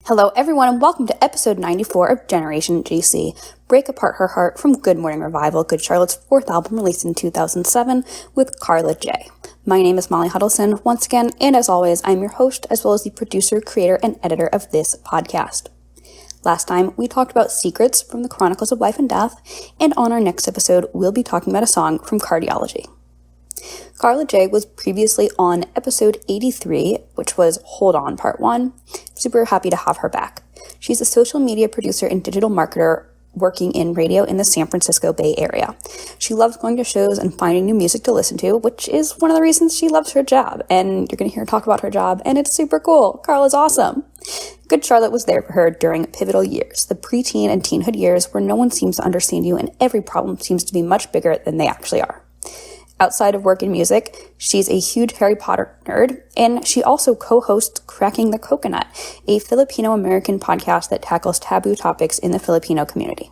Hello everyone and welcome to episode 94 of Generation GC, Break Apart Her Heart from Good Morning Revival, Good Charlotte's fourth album released in 2007 with Carla Jay. My name is Molly Hudelson once again, and as always, I'm your host as well as the producer, creator, and editor of this podcast. Last time, we talked about secrets from the Chronicles of Life and Death, and on our next episode, we'll be talking about a song from Cardiology. Carla Jay was previously on episode 83, which was Hold On Part 1. Super happy to have her back. She's a social media producer and digital marketer working in radio in the San Francisco Bay Area. She loves going to shows and finding new music to listen to, which is one of the reasons she loves her job. And you're going to hear her talk about her job, and it's super cool. Carla's awesome. Good Charlotte was there for her during pivotal years, the preteen and teenhood years where no one seems to understand you and every problem seems to be much bigger than they actually are. Outside of work in music, she's a huge Harry Potter nerd, and she also co-hosts Cracking the Coconut, a Filipino-American podcast that tackles taboo topics in the Filipino community.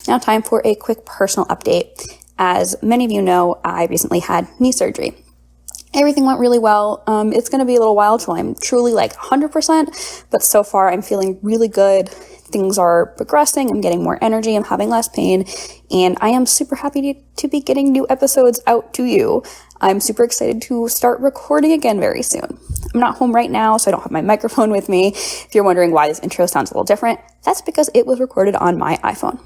Now time for a quick personal update. As many of you know, I recently had knee surgery. Everything went really well. It's going to be a little while till I'm truly 100%, but so far I'm feeling really good. Things are progressing. I'm getting more energy. I'm having less pain, and I am super happy to be getting new episodes out to you. I'm super excited to start recording again very soon. I'm not home right now, so I don't have my microphone with me. If you're wondering why this intro sounds a little different, that's because it was recorded on my iPhone.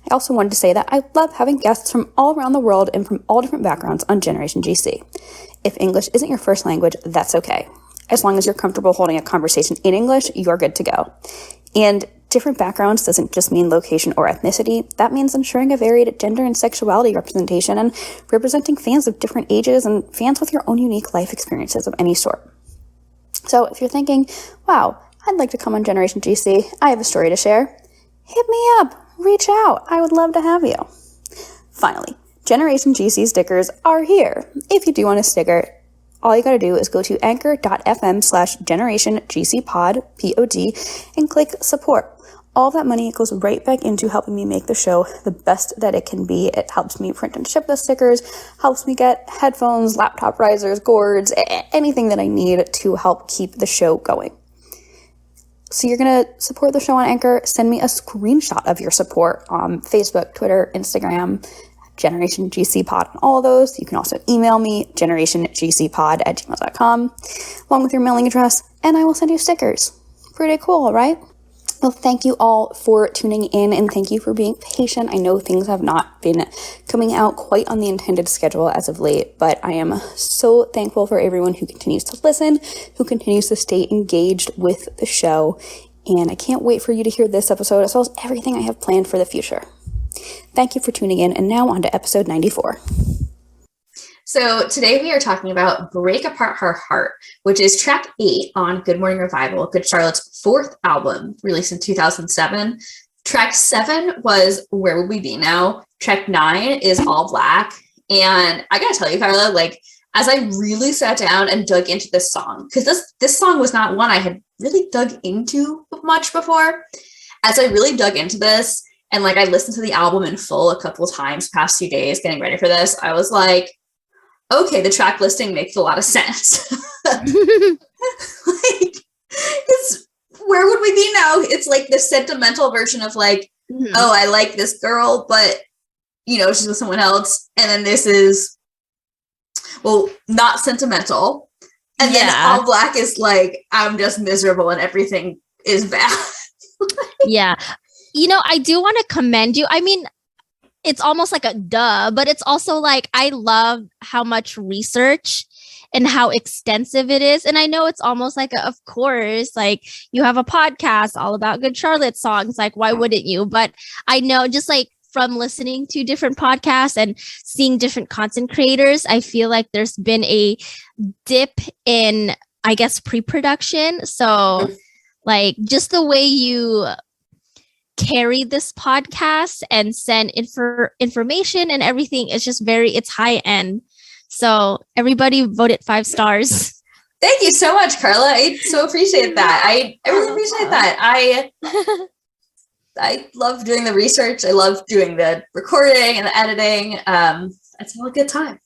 I also wanted to say that I love having guests from all around the world and from all different backgrounds on Generation GC. If English isn't your first language, that's okay. As long as you're comfortable holding a conversation in English, you're good to go. And different backgrounds doesn't just mean location or ethnicity. That means ensuring a varied gender and sexuality representation and representing fans of different ages and fans with your own unique life experiences of any sort. So if you're thinking, wow, I'd like to come on Generation GC, I have a story to share, hit me up, reach out. I would love to have you. Finally, Generation GC stickers are here. If you do want a sticker, all you gotta do is go to anchor.fm/generationgcpod, P-O-D, and click support. All that money goes right back into helping me make the show the best that it can be. It helps me print and ship the stickers, helps me get headphones, laptop risers, gourds, anything that I need to help keep the show going. So you're gonna support the show on Anchor, send me a screenshot of your support on Facebook, Twitter, Instagram, Generation GC Pod, and all of those. You can also email me, generationgcpod@gmail.com, along with your mailing address, and I will send you stickers. Pretty cool, right? Well, thank you all for tuning in, and thank you for being patient. I know things have not been coming out quite on the intended schedule as of late, but I am so thankful for everyone who continues to listen, who continues to stay engaged with the show, and I can't wait for you to hear this episode as well as everything I have planned for the future. Thank you for tuning in, and now on to episode 94. So today we are talking about Break Apart Her Heart, which is track 8 on Good Morning Revival, Good Charlotte's fourth album, released in 2007. Track 7 was Where Would We Be Now? Track 9 is All Black. And I gotta tell you, Carla, as I really sat down and dug into this song, because this song was not one I had really dug into much before. As I really dug into this, and I listened to the album in full a couple of times past few days getting ready for this, I was like, okay, the track listing makes a lot of sense. It's Where Would We Be Now? It's the sentimental version of oh, I like this girl, but she's with someone else. And then this is, well, not sentimental. And then All Black is I'm just miserable and everything is bad. Yeah. I do want to commend you. I mean, it's almost like a duh, but it's also I love how much research and how extensive it is. And I know it's almost of course, you have a podcast all about Good Charlotte songs. Why wouldn't you? But I know just from listening to different podcasts and seeing different content creators, I feel there's been a dip in, I guess, pre-production. So just the way you carry this podcast and send information and everything is just it's high end. So everybody voted 5 stars. Thank you so much, Carla. I so appreciate that. I really appreciate that. I love doing the research. I love doing the recording and the editing. It's all a good time.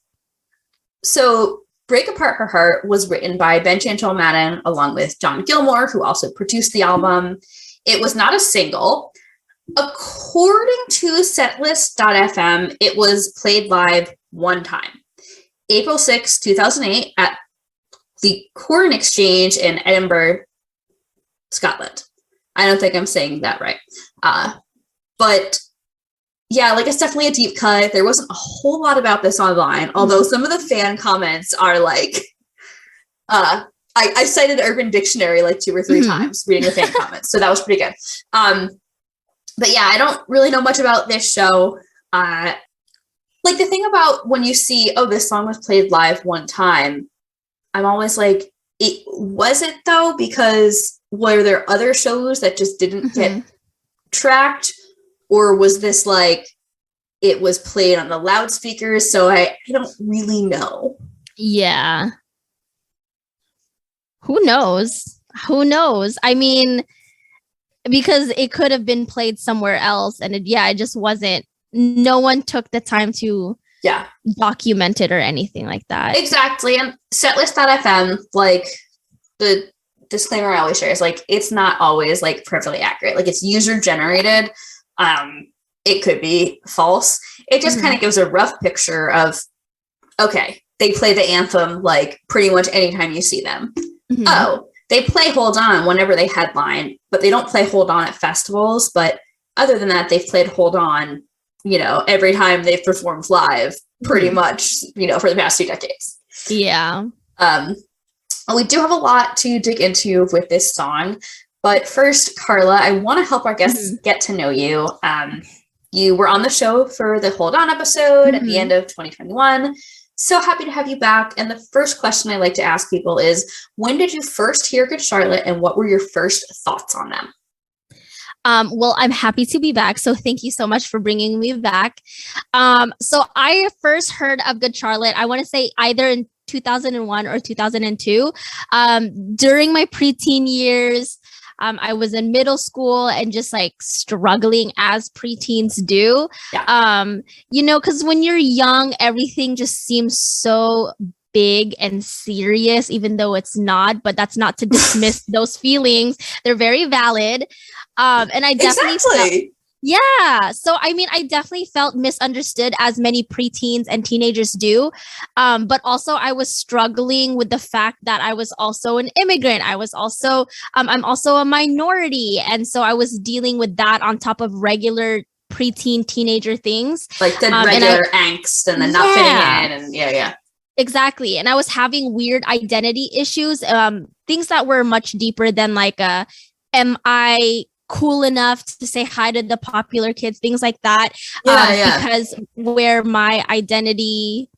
So Break Apart Her Heart was written by Ben Chantal Madden along with John Gilmore, who also produced the album. It was not a single. According to setlist.fm, it was played live one time. April 6, 2008 at the Corn Exchange in Edinburgh, Scotland. I don't think I'm saying that right. But yeah, like it's definitely a deep cut. There wasn't a whole lot about this online, although some of the fan comments are like, I cited Urban Dictionary like 2 or 3 times reading the fan comments. So that was pretty good. But yeah, I don't really know much about this show. Like the thing about when you see, oh, this song was played live one time, I'm always like, was it though? Because were there other shows that just didn't get tracked? Or was this like, it was played on the loudspeakers? So I don't really know. Yeah. Who knows? I mean, because it could have been played somewhere else. And it just wasn't. No one took the time to document it or anything like that. Exactly. And setlist.fm, like the disclaimer I always share is like, it's not always like perfectly accurate. Like it's user generated. It could be false. It just kind of gives a rough picture of, okay, they play the anthem like pretty much anytime you see them. Oh, they play Hold On whenever they headline, but they don't play Hold On at festivals. But other than that, they've played Hold On, every time they've performed live pretty much, for the past 2 decades. Yeah. We do have a lot to dig into with this song. But first, Carla, I want to help our guests get to know you. You were on the show for the Hold On episode at the end of 2021. So happy to have you back. And the first question I like to ask people is, when did you first hear Good Charlotte and what were your first thoughts on them? Well, I'm happy to be back. So thank you so much for bringing me back. So I first heard of Good Charlotte, I want to say either in 2001 or 2002. During my preteen years, I was in middle school and just like struggling as preteens do. Because when you're young, everything just seems so big and serious, even though it's not. But that's not to dismiss those feelings. They're very valid. And I definitely so I mean, I definitely felt misunderstood, as many preteens and teenagers do. But also I was struggling with the fact that I was also an immigrant. I was also, I'm also a minority. And so I was dealing with that on top of regular preteen teenager things. Like the regular angst and then not fitting in and Exactly. And I was having weird identity issues, things that were much deeper than like, am I cool enough to say hi to the popular kids, things like that. Because where my identity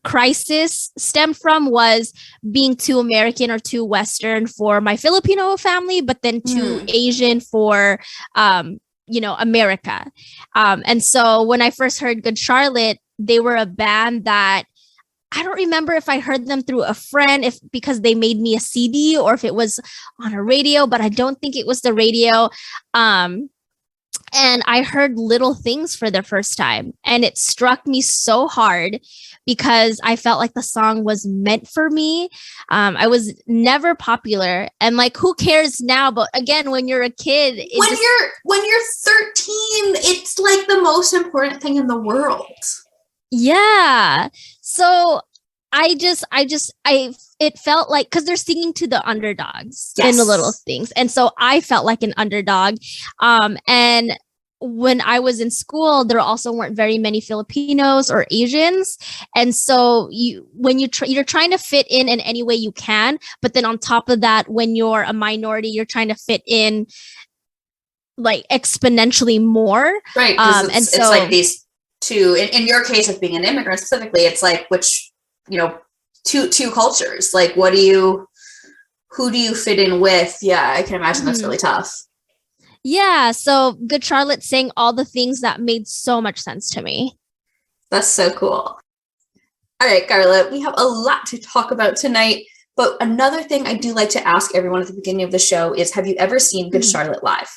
crisis stemmed from was being too American or too Western for my Filipino family, but then too Asian for, America. And so when I first heard Good Charlotte, they were a band that I don't remember if I heard them through a friend, because they made me a CD, or if it was on a radio, but I don't think it was the radio. And I heard Little Things for the first time, and it struck me so hard because I felt like the song was meant for me. I was never popular, and like, who cares now? But again, when you're a kid, when you're 13, it's like the most important thing in the world. Yeah. So it felt like, because they're singing to the underdogs in the Little Things. And so I felt like an underdog. And when I was in school, there also weren't very many Filipinos or Asians. And so you're trying to fit in any way you can. But then on top of that, when you're a minority, you're trying to fit in like exponentially more. Right. And so it's like these two, in your case of being an immigrant specifically, it's like, two cultures. Like, who do you fit in with? Yeah, I can imagine that's really tough. Yeah, so Good Charlotte sang all the things that made so much sense to me. That's so cool. All right, Carla, we have a lot to talk about tonight, but another thing I do like to ask everyone at the beginning of the show is, have you ever seen Good Charlotte live?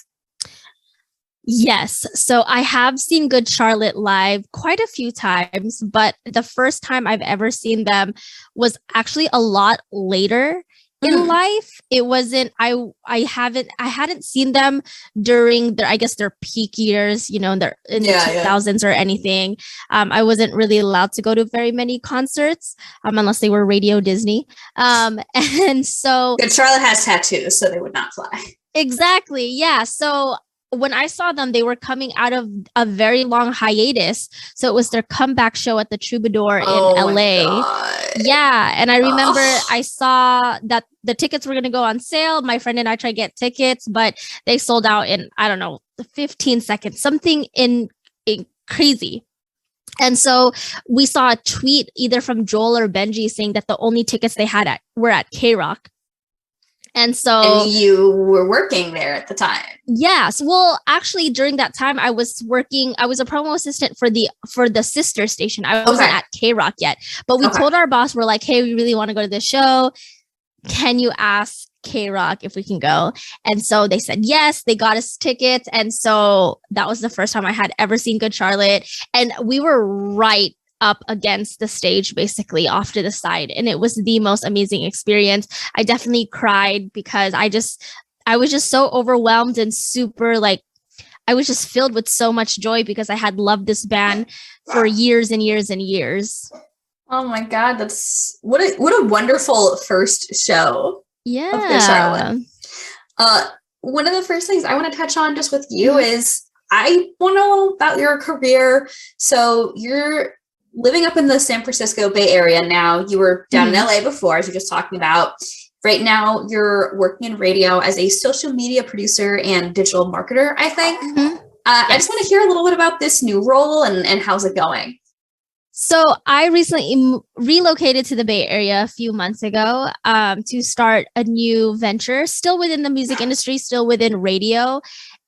Yes. So I have seen Good Charlotte live quite a few times, but the first time I've ever seen them was actually a lot later in life. It wasn't I hadn't seen them during their, I guess, their peak years, in the 2000s or anything. I wasn't really allowed to go to very many concerts unless they were Radio Disney. And so Good Charlotte has tattoos, so they would not fly. Exactly. Yeah. So when I saw them, they were coming out of a very long hiatus. So it was their comeback show at the Troubadour in LA. Yeah. And I remember I saw that the tickets were going to go on sale. My friend and I tried to get tickets, but they sold out in, I don't know, 15 seconds, something in crazy. And so we saw a tweet either from Joel or Benji saying that the only tickets they had were at K-Rock. And you were working there at the time. Yes. Well, actually, during that time, I was a promo assistant for the sister station. I wasn't at K-Rock yet, but we told our boss, we're like, hey, we really want to go to this show. Can you ask K-Rock if we can go? And so they said yes. They got us tickets. And so that was the first time I had ever seen Good Charlotte. And we were right up against the stage, basically off to the side. And it was the most amazing experience. I definitely cried because I was just so overwhelmed and super I was just filled with so much joy because I had loved this band for years and years and years. Oh my God. That's what a wonderful first show. Yeah. Of Good Charlotte. One of the first things I want to touch on just with you is I want to know about your career. So you're living up in the San Francisco Bay Area now. You were down in LA before, as you're just talking about. Right now, you're working in radio as a social media producer and digital marketer, I think. I just want to hear a little bit about this new role and how's it going? So I recently relocated to the Bay Area a few months ago to start a new venture, still within the music industry, still within radio.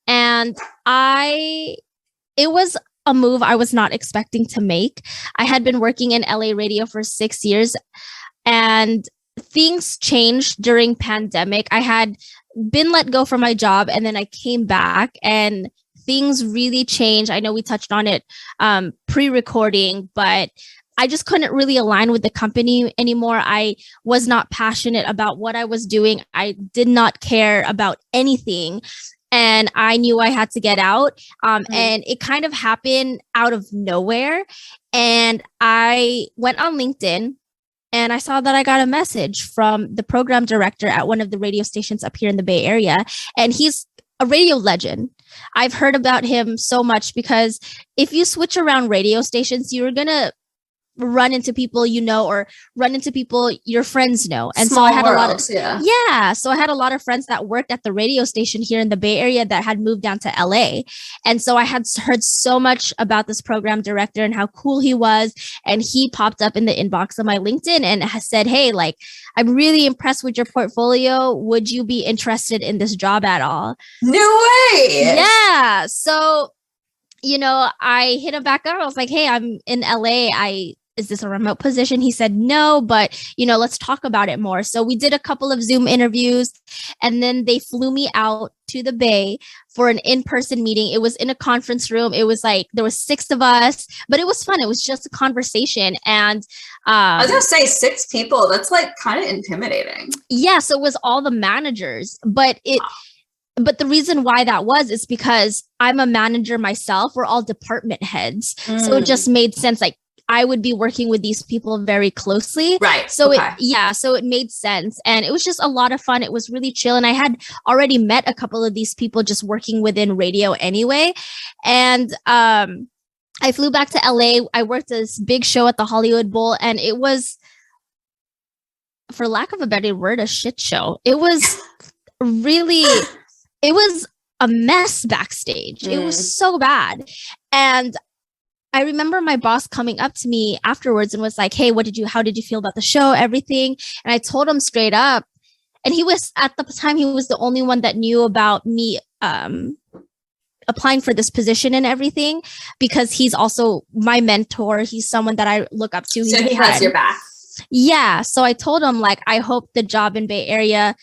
And it was a move I was not expecting to make. I had been working in LA radio for 6 years and things changed during pandemic. I had been let go from my job and then I came back and things really changed. I know we touched on it pre-recording, but I just couldn't really align with the company anymore. I was not passionate about what I was doing. I did not care about anything. And I knew I had to get out. And it kind of happened out of nowhere. And I went on LinkedIn and I saw that I got a message from the program director at one of the radio stations up here in the Bay Area. And he's a radio legend. I've heard about him so much because if you switch around radio stations, you're going to run into people or run into people your friends know. And Small so I had world, so I had a lot of friends that worked at the radio station here in the Bay Area that had moved down to LA. And so I had heard so much about this program director and how cool he was. And he popped up in the inbox of my LinkedIn and has said, hey, I'm really impressed with your portfolio. Would you be interested in this job at all? No way. Yeah. So, I hit him back up. I was like, hey, I'm in LA. Is this a remote position? He said, no, but, let's talk about it more. So we did a couple of Zoom interviews and then they flew me out to the Bay for an in-person meeting. It was in a conference room. It was there was 6 of us, but it was fun. It was just a conversation. And I was going to say 6 people. That's kind of intimidating. Yeah. So it was all the managers, but the reason why that is because I'm a manager myself. We're all department heads. So it just made sense. I would be working with these people very closely. Right. So so it made sense. And it was just a lot of fun. It was really chill. And I had already met a couple of these people just working within radio anyway. And I flew back to LA. I worked this big show at the Hollywood Bowl and it was, for lack of a better word, a shit show. It was really, it was a mess backstage. It was so bad. And I remember my boss coming up to me afterwards and was like, hey, how did you feel about the show? Everything. And I told him straight up. And at the time, he was the only one that knew about me applying for this position and everything, because he's also my mentor. He's someone that I look up to. So he has your back. Yeah. So I told him, I hope the job in Bay Area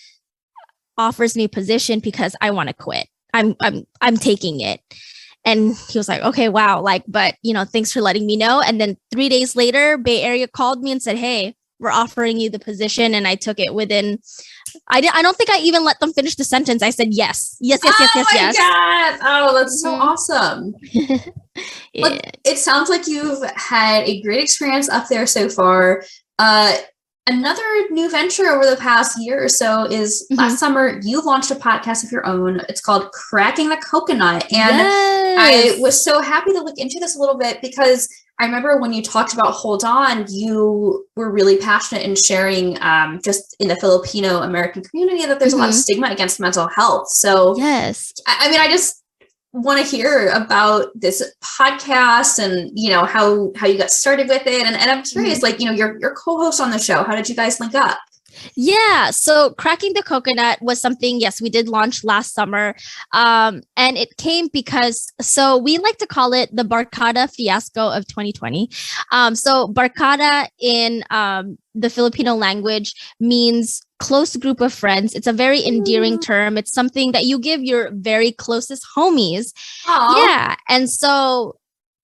offers me a position because I want to quit. I'm taking it. And he was like, okay, wow. Like, but thanks for letting me know. And then 3 days later, Bay Area called me and said, hey, we're offering you the position. And I took it within, I don't think I even let them finish the sentence. I said, yes. Yes. Oh my God. Oh, that's so awesome. Yeah. It sounds like you've had a great experience up there so far. Another new venture over the past year or so is last summer, you launched a podcast of your own. It's called Cracking the Coconut. And I was so happy to look into this a little bit because I remember when you talked about Hold On, you were really passionate in sharing just in the Filipino American community that there's a lot of stigma against mental health. So yes, I just want to hear about this podcast and how you got started with it, and I'm curious, like your co-host on the show, how did you guys link up? Yeah, so Cracking the Coconut was something, yes, we did launch last summer. And it came because, so we like to call it the Barkada fiasco of 2020. So Barkada in the Filipino language means close group of friends. It's a very endearing term. It's something that you give your very closest homies. Aww. Yeah, and so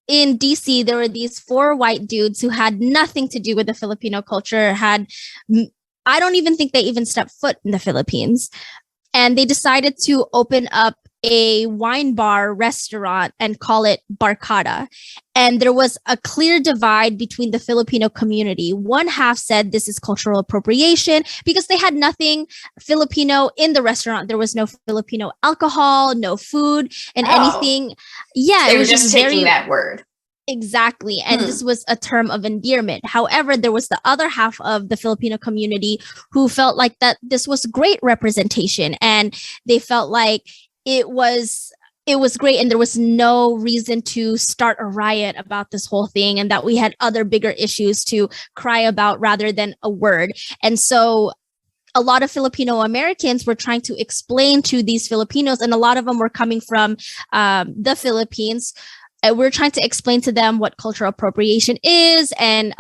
in DC, there were these 4 white dudes who had nothing to do with the Filipino culture, I don't even think they even stepped foot in the Philippines. And they decided to open up a wine bar restaurant and call it Barkada. And there was a clear divide between the Filipino community. One half said this is cultural appropriation because they had nothing Filipino in the restaurant. There was no Filipino alcohol, no food, and anything. Yeah, they were just taking that word. Exactly. And this was a term of endearment. However, there was the other half of the Filipino community who felt like that this was great representation, and they felt like it was great and there was no reason to start a riot about this whole thing, and that we had other bigger issues to cry about rather than a word. And so a lot of Filipino Americans were trying to explain to these Filipinos, and a lot of them were coming from the Philippines. We're trying to explain to them what cultural appropriation is and,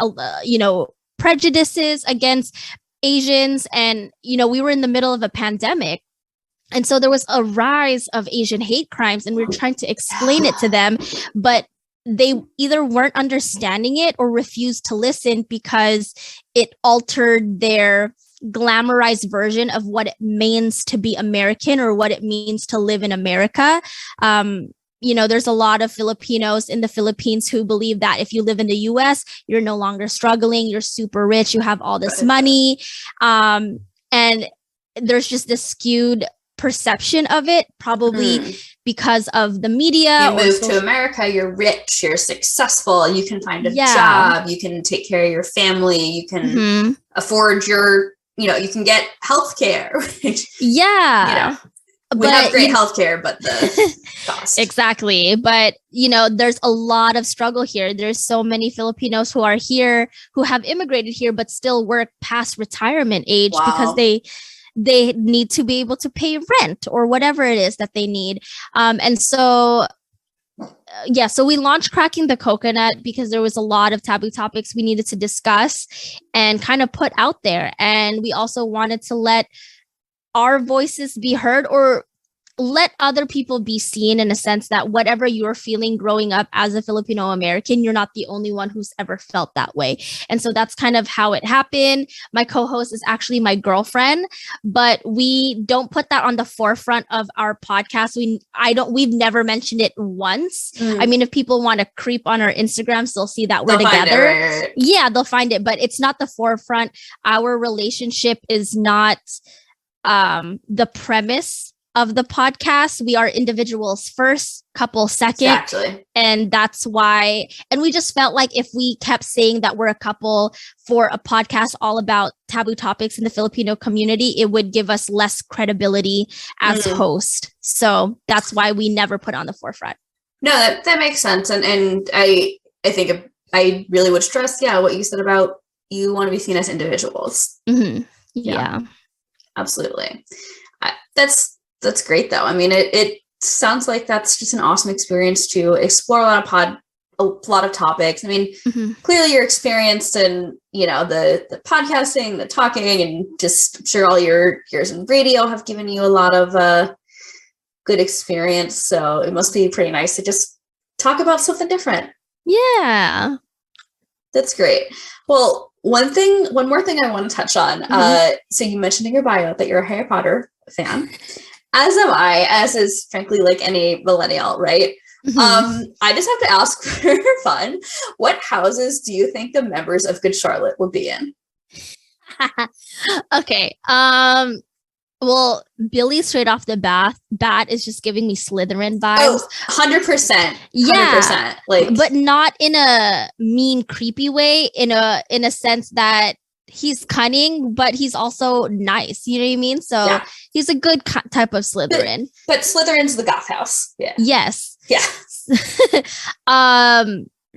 prejudices against Asians. And, we were in the middle of a pandemic. And so there was a rise of Asian hate crimes, and we were trying to explain it to them, but they either weren't understanding it or refused to listen because it altered their glamorized version of what it means to be American or what it means to live in America. There's a lot of Filipinos in the Philippines who believe that if you live in the US, you're no longer struggling, you're super rich, you have all this money. And there's just this skewed perception of it, probably because of the media. You move to America, you're rich, you're successful, you can find a job, you can take care of your family, you can afford you can get health care. We have great healthcare, but the cost. Exactly. But, there's a lot of struggle here. There's so many Filipinos who are here, who have immigrated here, but still work past retirement age because they need to be able to pay rent or whatever it is that they need. So we launched Cracking the Coconut because there was a lot of taboo topics we needed to discuss and kind of put out there. And we also wanted to let our voices be heard, or let other people be seen, in a sense that whatever you're feeling growing up as a Filipino American, you're not the only one who's ever felt that way. And so that's kind of how it happened. My co-host is actually my girlfriend, but we don't put that on the forefront of our podcast. We've never mentioned it once. I mean, if people want to creep on our Instagrams, they'll see that we're together. Right. Yeah, they'll find it, but it's not the forefront. Our relationship is not the premise of the podcast. We are individuals first, couple second. Exactly. And that's why, and we just felt like if we kept saying that we're a couple for a podcast all about taboo topics in the Filipino community, it would give us less credibility as host. So that's why we never put on the forefront. No, that makes sense. And I think I really would stress, what you said about you want to be seen as individuals. Yeah. Absolutely. That's great though. I mean, it sounds like that's just an awesome experience to explore a lot of topics. I mean, clearly you're experienced in, the podcasting, the talking, and just I'm sure all your years in radio have given you a lot of good experience. So it must be pretty nice to just talk about something different. Yeah. That's great. Well, one more thing I want to touch on. So you mentioned in your bio that you're a Harry Potter fan, as am I, as is frankly like any millennial, right? I just have to ask for fun, what houses do you think the members of Good Charlotte would be in? Okay. Well, Billy straight off the bat is just giving me Slytherin vibes. Oh, 100%. Yeah. 100%. Like, but not in a mean, creepy way, in a sense that he's cunning, but he's also nice. You know what I mean? So he's a good type of Slytherin. But Slytherin's the goth house. Yeah. Yes. Yeah.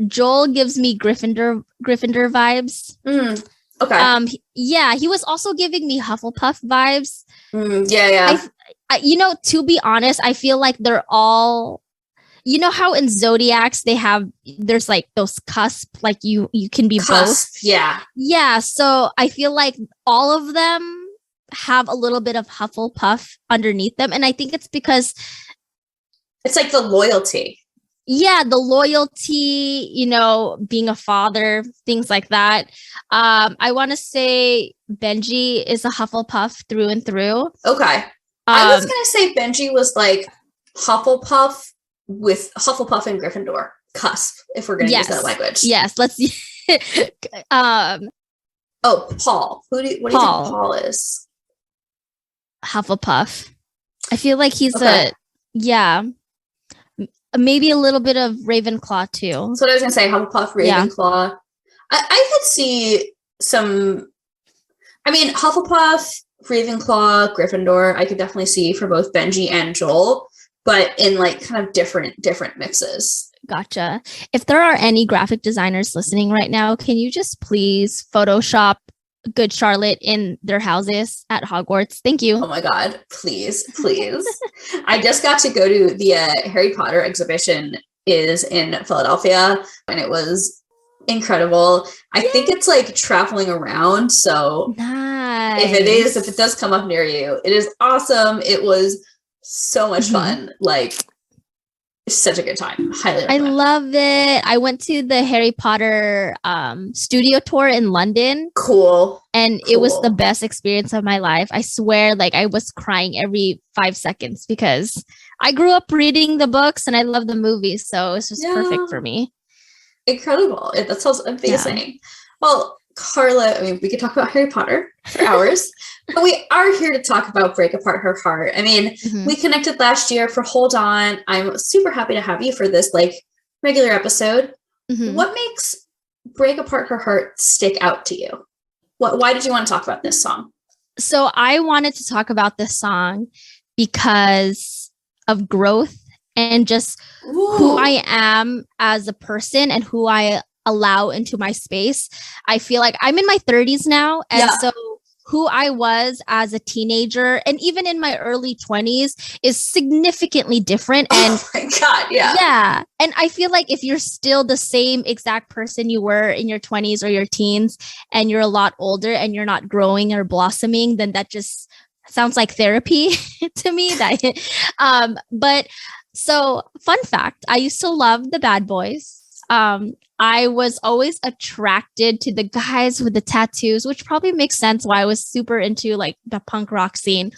Joel gives me Gryffindor vibes. Okay. He was also giving me Hufflepuff vibes. Yeah. I, to be honest, I feel like they're all, how in Zodiacs there's like those cusp, like you can be both. Yeah. So I feel like all of them have a little bit of Hufflepuff underneath them, and I think it's because it's like the loyalty. Yeah, the loyalty, being a father, things like that. I want to say Benji is a Hufflepuff through and through. Okay. I was going to say Benji was like Hufflepuff with Hufflepuff and Gryffindor cusp, if we're going to use that language. Yes, let's Paul. What do you think Paul is? Hufflepuff. I feel like he's maybe a little bit of Ravenclaw too. That's what I was gonna say. Hufflepuff, Ravenclaw. Yeah. I could see some. I mean, Hufflepuff, Ravenclaw, Gryffindor. I could definitely see for both Benji and Joel, but in like kind of different mixes. Gotcha. If there are any graphic designers listening right now, can you just please Photoshop Good Charlotte in their houses at Hogwarts? Thank you. Oh my God, please. I just got to go to the Harry Potter exhibition is in Philadelphia, and it was incredible. I think it's like traveling around, so nice. if it does come up near you, it is awesome. It was so much fun. Like, such a good time. Highly recommend. I love it. I went to the Harry Potter studio tour in London. Cool. And it was the best experience of my life. I swear, like I was crying every 5 seconds because I grew up reading the books and I love the movies. So it's just perfect for me. Incredible. That sounds amazing. Yeah. Well, Carla, I mean, we could talk about Harry Potter for hours, but we are here to talk about Break Apart Her Heart. I mean, we connected last year for Hold On. I'm super happy to have you for this like regular episode. What makes Break Apart Her Heart stick out to you? Why did you want to talk about this song? So I wanted to talk about this song because of growth and just who I am as a person and who I allow into my space. I feel like I'm in my 30s now. And so who I was as a teenager and even in my early 20s is significantly different. And oh my God, yeah. Yeah. And I feel like if you're still the same exact person you were in your 20s or your teens and you're a lot older and you're not growing or blossoming, then that just sounds like therapy to me. But so fun fact, I used to love the Bad Boys. I was always attracted to the guys with the tattoos, which probably makes sense why I was super into like the punk rock scene.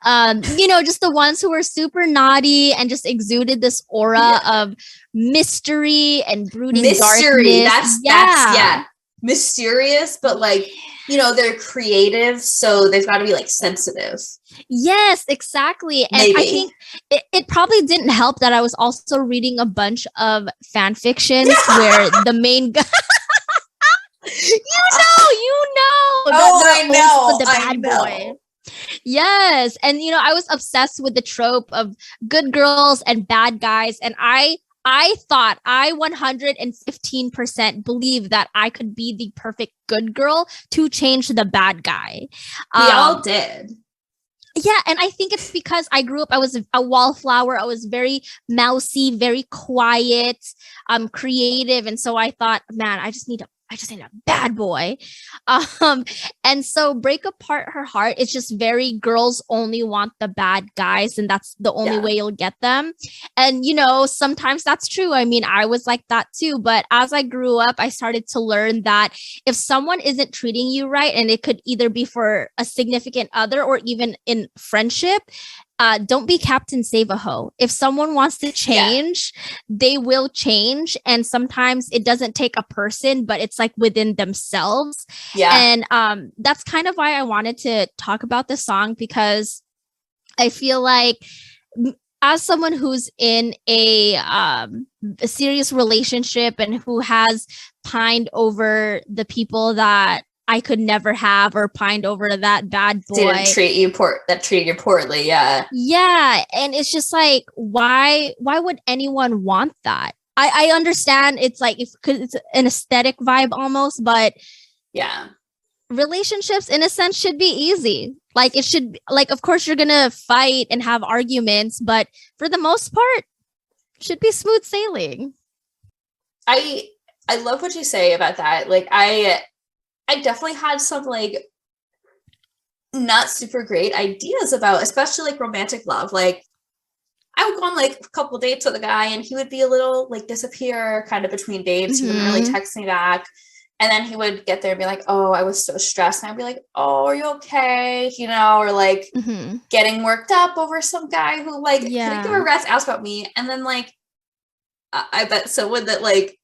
Just the ones who were super naughty and just exuded this aura of mystery and brooding darkness. That's mysterious, but like, they're creative, so they've got to be like sensitive. Yes, exactly. And maybe. I think it probably didn't help that I was also reading a bunch of fan fictions where the main guy the bad boy. Yes. And I was obsessed with the trope of good girls and bad guys. And I thought I 115% believed that I could be the perfect good girl to change the bad guy. We all did. Yeah. And I think it's because I grew up, I was a wallflower. I was very mousy, very quiet, creative. And so I thought, man, I just need to I just need a bad boy. And so Break Apart Her Heart, it's just very girls only want the bad guys, and that's the only way you'll get them. And, you know, sometimes that's true. I mean, I was like that too. But as I grew up, I started to learn that if someone isn't treating you right, and it could either be for a significant other or even in friendship, don't be Captain Save a Hoe. If someone wants to change, they will change. And sometimes it doesn't take a person, but it's like within themselves. Yeah. And that's kind of why I wanted to talk about this song, because I feel like as someone who's in a serious relationship and who has pined over the people that I could never have, or pined over that bad boy that treated you poorly. Yeah. And it's just like, why would anyone want that? I understand it's like, because it's an aesthetic vibe almost, but yeah, relationships in a sense should be easy. Like it should, like, of course you're gonna fight and have arguments, but for the most part, should be smooth sailing. I love what you say about that. Like I definitely had some like not super great ideas about, especially like romantic love. Like I would go on like a couple dates with a guy and he would be a little like disappear kind of between dates. He wouldn't really text me back. And then he would get there and be like, oh, I was so stressed. And I'd be like, oh, are you okay? You know, or like getting worked up over some guy who like couldn't give a rat's ass about me. And then like, I bet someone that like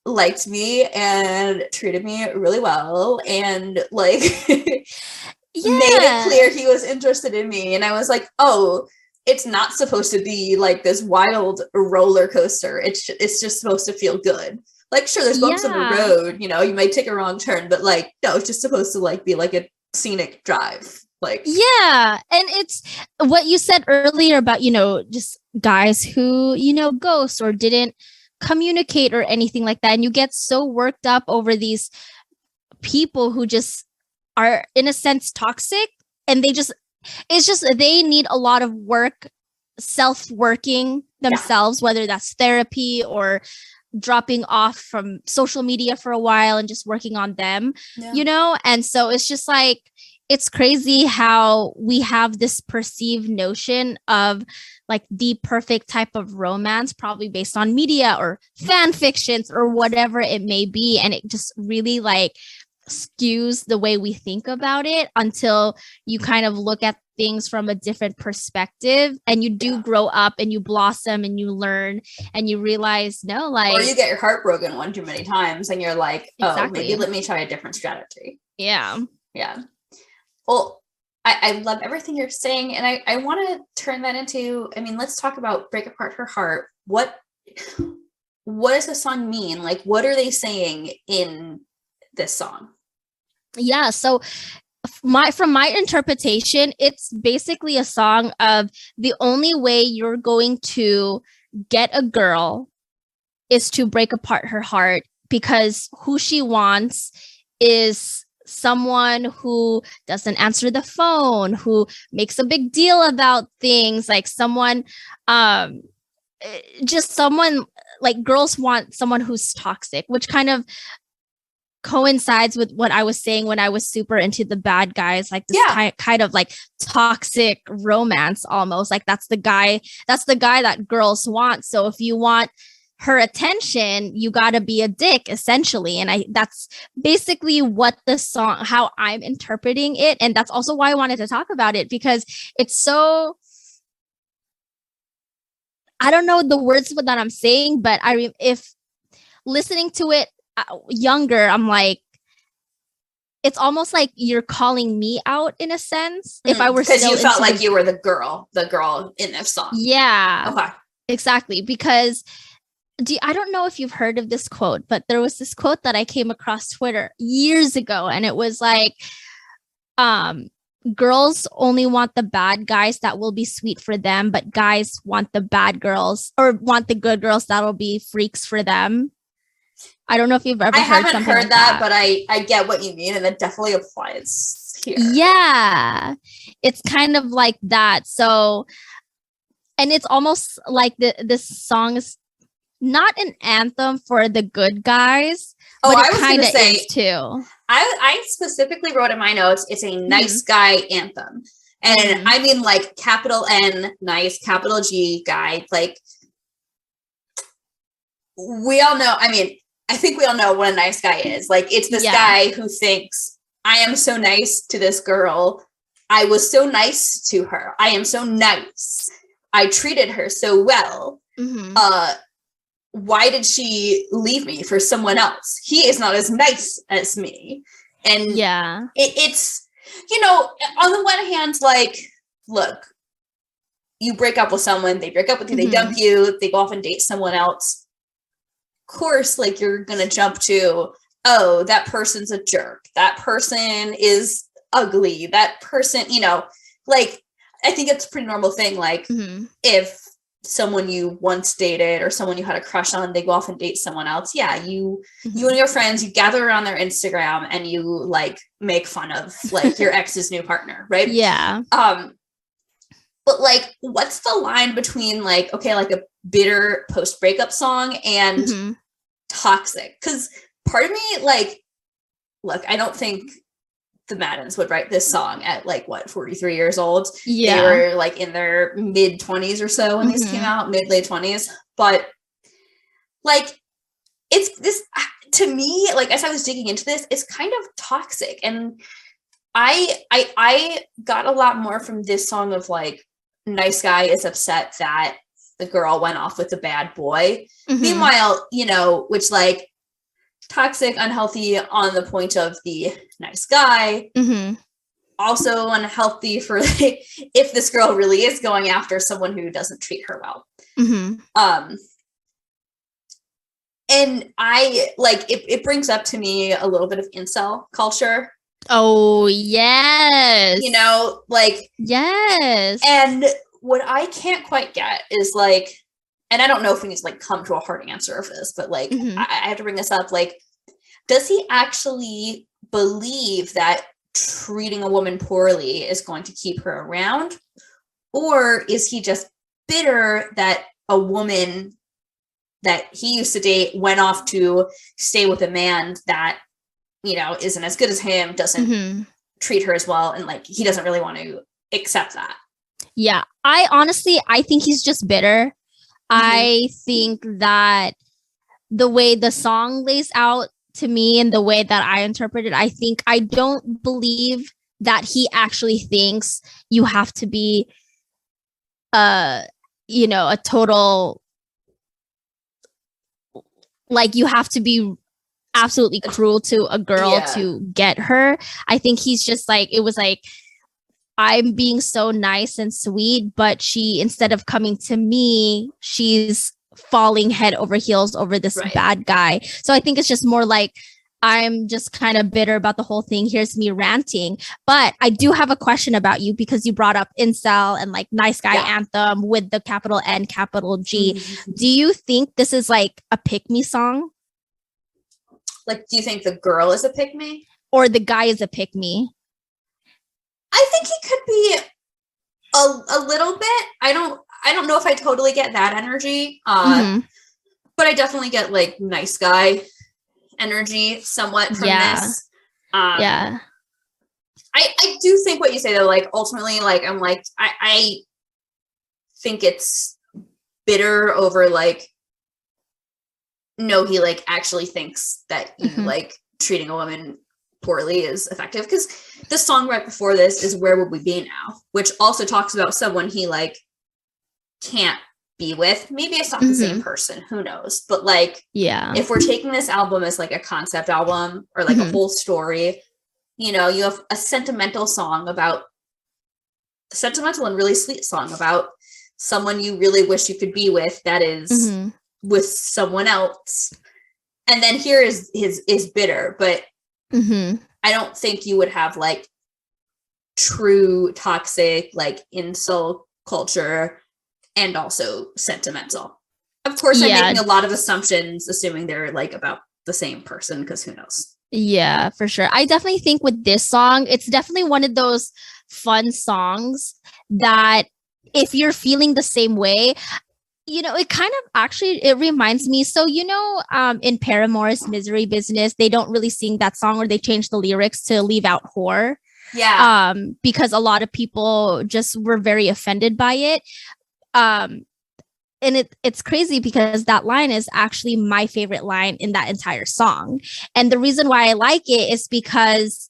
liked me and treated me really well and like made it clear he was interested in me. And I was like, oh, it's not supposed to be like this wild roller coaster. It's just supposed to feel good. Like, sure, there's bumps on the road, you know, you might take a wrong turn, but like, no, it's just supposed to like be like a scenic drive. Like, yeah. And it's what you said earlier about, you know, just guys who, you know, ghost or didn't communicate or anything like that. And you get so worked up over these people who just are in a sense toxic, and they need a lot of work, self-working themselves, whether that's therapy or dropping off from social media for a while and just working on them, you know? And so it's just like, it's crazy how we have this perceived notion of like the perfect type of romance, probably based on media or fan fictions or whatever it may be. And it just really like skews the way we think about it until you kind of look at things from a different perspective, and you do grow up and you blossom and you learn and you realize, no, like, or you get your heart broken one too many times and you're like, oh, maybe let me try a different strategy. Yeah. Well, I love everything you're saying, and I want to turn that into, I mean, let's talk about Break Apart Her Heart. What does the song mean? Like, what are they saying in this song? Yeah, so from my interpretation, it's basically a song of the only way you're going to get a girl is to break apart her heart, because who she wants is someone who doesn't answer the phone, who makes a big deal about things, like someone just someone, like, girls want someone who's toxic, which kind of coincides with what I was saying when I was super into the bad guys, like this kind of like toxic romance almost. Like that's the guy that girls want. So if you want her attention, you got to be a dick, essentially. And that's basically what the song, how I'm interpreting it. And that's also why I wanted to talk about it, because it's so, I don't know the words that I'm saying, but if listening to it younger, I'm like, it's almost like you're calling me out in a sense. If I were, because you felt like you were the girl in this song. Yeah. Okay. Exactly. Because I don't know if you've heard of this quote, but there was this quote that I came across Twitter years ago, and it was like, girls only want the bad guys that will be sweet for them, but guys want the bad girls, or want the good girls that'll be freaks for them. I don't know if you've ever heard something like that. I haven't heard that, but I get what you mean, and it definitely applies here. Yeah, it's kind of like that. So, and it's almost like this song is not an anthem for the good guys, Oh, but I it was kind gonna of say is too. I specifically wrote in my notes, it's a nice guy anthem. And I mean like capital N, nice, capital G guy. Like we all know, I mean, I think we all know what a nice guy is. Like it's this guy who thinks, I am so nice to this girl. I was so nice to her. I am so nice. I treated her so well. Why did she leave me for someone else? He is not as nice as me. And it's, you know, on the one hand, like, look, you break up with someone, they break up with you, they dump you, they go off and date someone else. Of course, like, you're going to jump to, oh, that person's a jerk. That person is ugly. That person, you know, like, I think it's a pretty normal thing. Like, if someone you once dated or someone you had a crush on, they go off and date someone else. Yeah, you and your friends, you gather around their Instagram and you like make fun of like your ex's new partner, right? Yeah. But like, what's the line between like, okay, like a bitter post breakup song and toxic? Because part of me, like, look, I don't think the Maddens would write this song at like what 43 years old. They were like in their mid 20s or so when these came out, late 20s. But like, it's this to me, like as I was digging into this, it's kind of toxic. And I got a lot more from this song of like, nice guy is upset that the girl went off with the bad boy. Meanwhile, you know, which like toxic, unhealthy on the point of the nice guy, also unhealthy for like, if this girl really is going after someone who doesn't treat her well. And I like it brings up to me a little bit of incel culture. Oh yes, you know, like yes. And what I can't quite get is like, and I don't know if we need to like come to a hard answer of this, but like I have to bring this up. Like, does he actually believe that treating a woman poorly is going to keep her around? Or is he just bitter that a woman that he used to date went off to stay with a man that, you know, isn't as good as him, doesn't treat her as well, and like he doesn't really want to accept that? Yeah, I think he's just bitter. I think that the way the song lays out to me and the way that I interpret it, I don't believe that he actually thinks you have to be you know, a total, like you have to be absolutely cruel to a girl to get her. I think he's just like, it was like, I'm being so nice and sweet, but she, instead of coming to me, she's falling head over heels over this bad guy. So I think it's just more like, I'm just kind of bitter about the whole thing. Here's me ranting. But I do have a question about you because you brought up incel and like nice guy anthem with the capital N, capital G. Do you think this is like a pick me song? Like, do you think the girl is a pick me? Or the guy is a pick me? I think he could be a little bit. I don't know if I totally get that energy. But I definitely get like nice guy energy somewhat from this. I do think what you say though, like ultimately, like I'm like, I think it's bitter over like, no, he like actually thinks that you like treating a woman poorly is effective, because the song right before this is Where Would We Be Now, which also talks about someone he like can't be with. Maybe it's not the same person, who knows, but like, if we're taking this album as like a concept album or like a whole story, you know, you have a sentimental and really sweet song about someone you really wish you could be with that is with someone else, and then here is bitter, but I don't think you would have like true toxic like incel culture and also sentimental. Of course, I'm making a lot of assumptions, assuming they're like about the same person, because who knows? Yeah, for sure. I definitely think with this song, it's definitely one of those fun songs that if you're feeling the same way, It kind of actually, it reminds me. So, in Paramore's Misery Business, they don't really sing that song, or they change the lyrics to leave out whore. Yeah. Because a lot of people just were very offended by it. And it's crazy because that line is actually my favorite line in that entire song. And the reason why I like it is because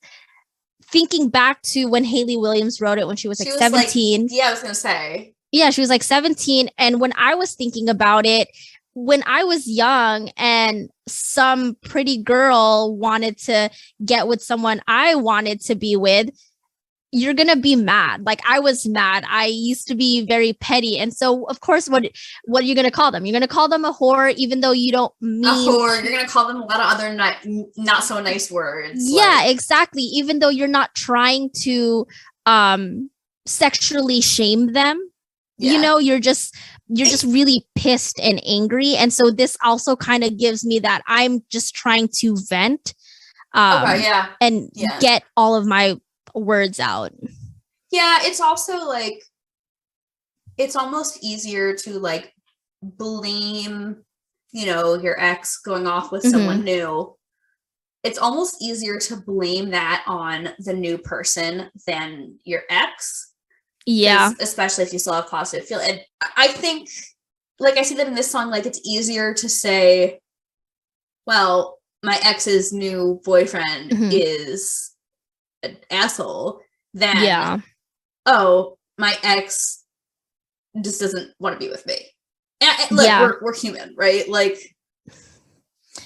thinking back to when Hayley Williams wrote it when she was like 17. Yeah, I was going to say. Yeah, she was like 17. And when I was thinking about it, when I was young and some pretty girl wanted to get with someone I wanted to be with, you're going to be mad. Like, I was mad. I used to be very petty. And so, of course, what are you going to call them? You're going to call them a whore, even though you don't mean... A whore. You're going to call them a lot of other not so nice words. Yeah, exactly. Even though you're not trying to sexually shame them. Yeah. You're just really pissed and angry. And so this also kind of gives me that I'm just trying to vent and get all of my words out. Yeah, it's also like, it's almost easier to like blame, your ex going off with someone new. It's almost easier to blame that on the new person than your ex. Yeah. Especially if you still have positive feeling. And I think, like, I see that in this song, like, it's easier to say, well, my ex's new boyfriend is an asshole than, oh, my ex just doesn't want to be with me. And we're human, right? Like,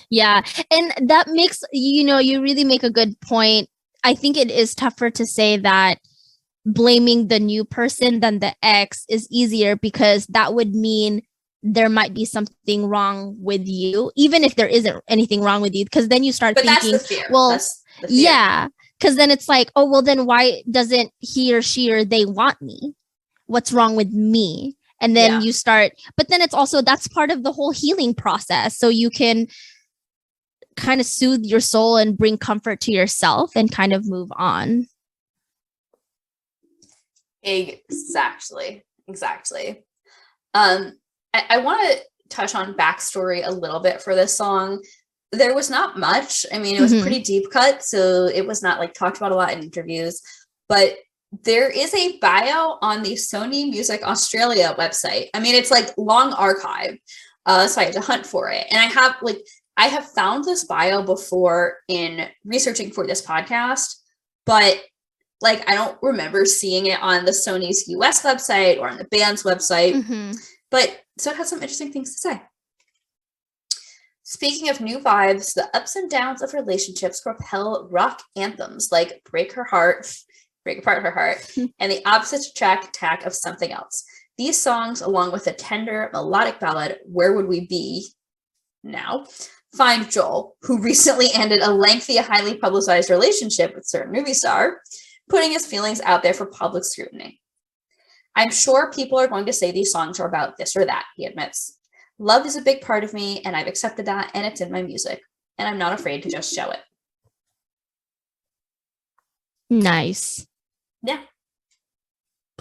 yeah. And that makes, you really make a good point. I think it is tougher to say that blaming the new person than the ex is easier, because that would mean there might be something wrong with you, even if there isn't anything wrong with you, because then you start thinking, that's the fear. Well, that's the fear. Yeah, because then it's like, oh, well, then why doesn't he or she or they want me? What's wrong with me? And then you start, but then it's also, that's part of the whole healing process. So you can kind of soothe your soul and bring comfort to yourself and kind of move on. Exactly. I want to touch on backstory a little bit for this song. There was not much. I mean, it was pretty deep cut, so it was not like talked about a lot in interviews, but there is a bio on the Sony Music Australia website. I mean, it's like long archive. So I had to hunt for it. And I have found this bio before in researching for this podcast, but like, I don't remember seeing it on the Sony's US website or on the band's website, but so it has some interesting things to say. Speaking of new vibes, the ups and downs of relationships propel rock anthems like Break Apart Her Heart, and the opposite track of Something Else. These songs, along with the tender melodic ballad, Where Would We Be Now?, find Joel, who recently ended a lengthy, highly publicized relationship with certain movie star, putting his feelings out there for public scrutiny. I'm sure people are going to say these songs are about this or that, he admits. Love is a big part of me, and I've accepted that, and it's in my music, and I'm not afraid to just show it. Nice. Yeah.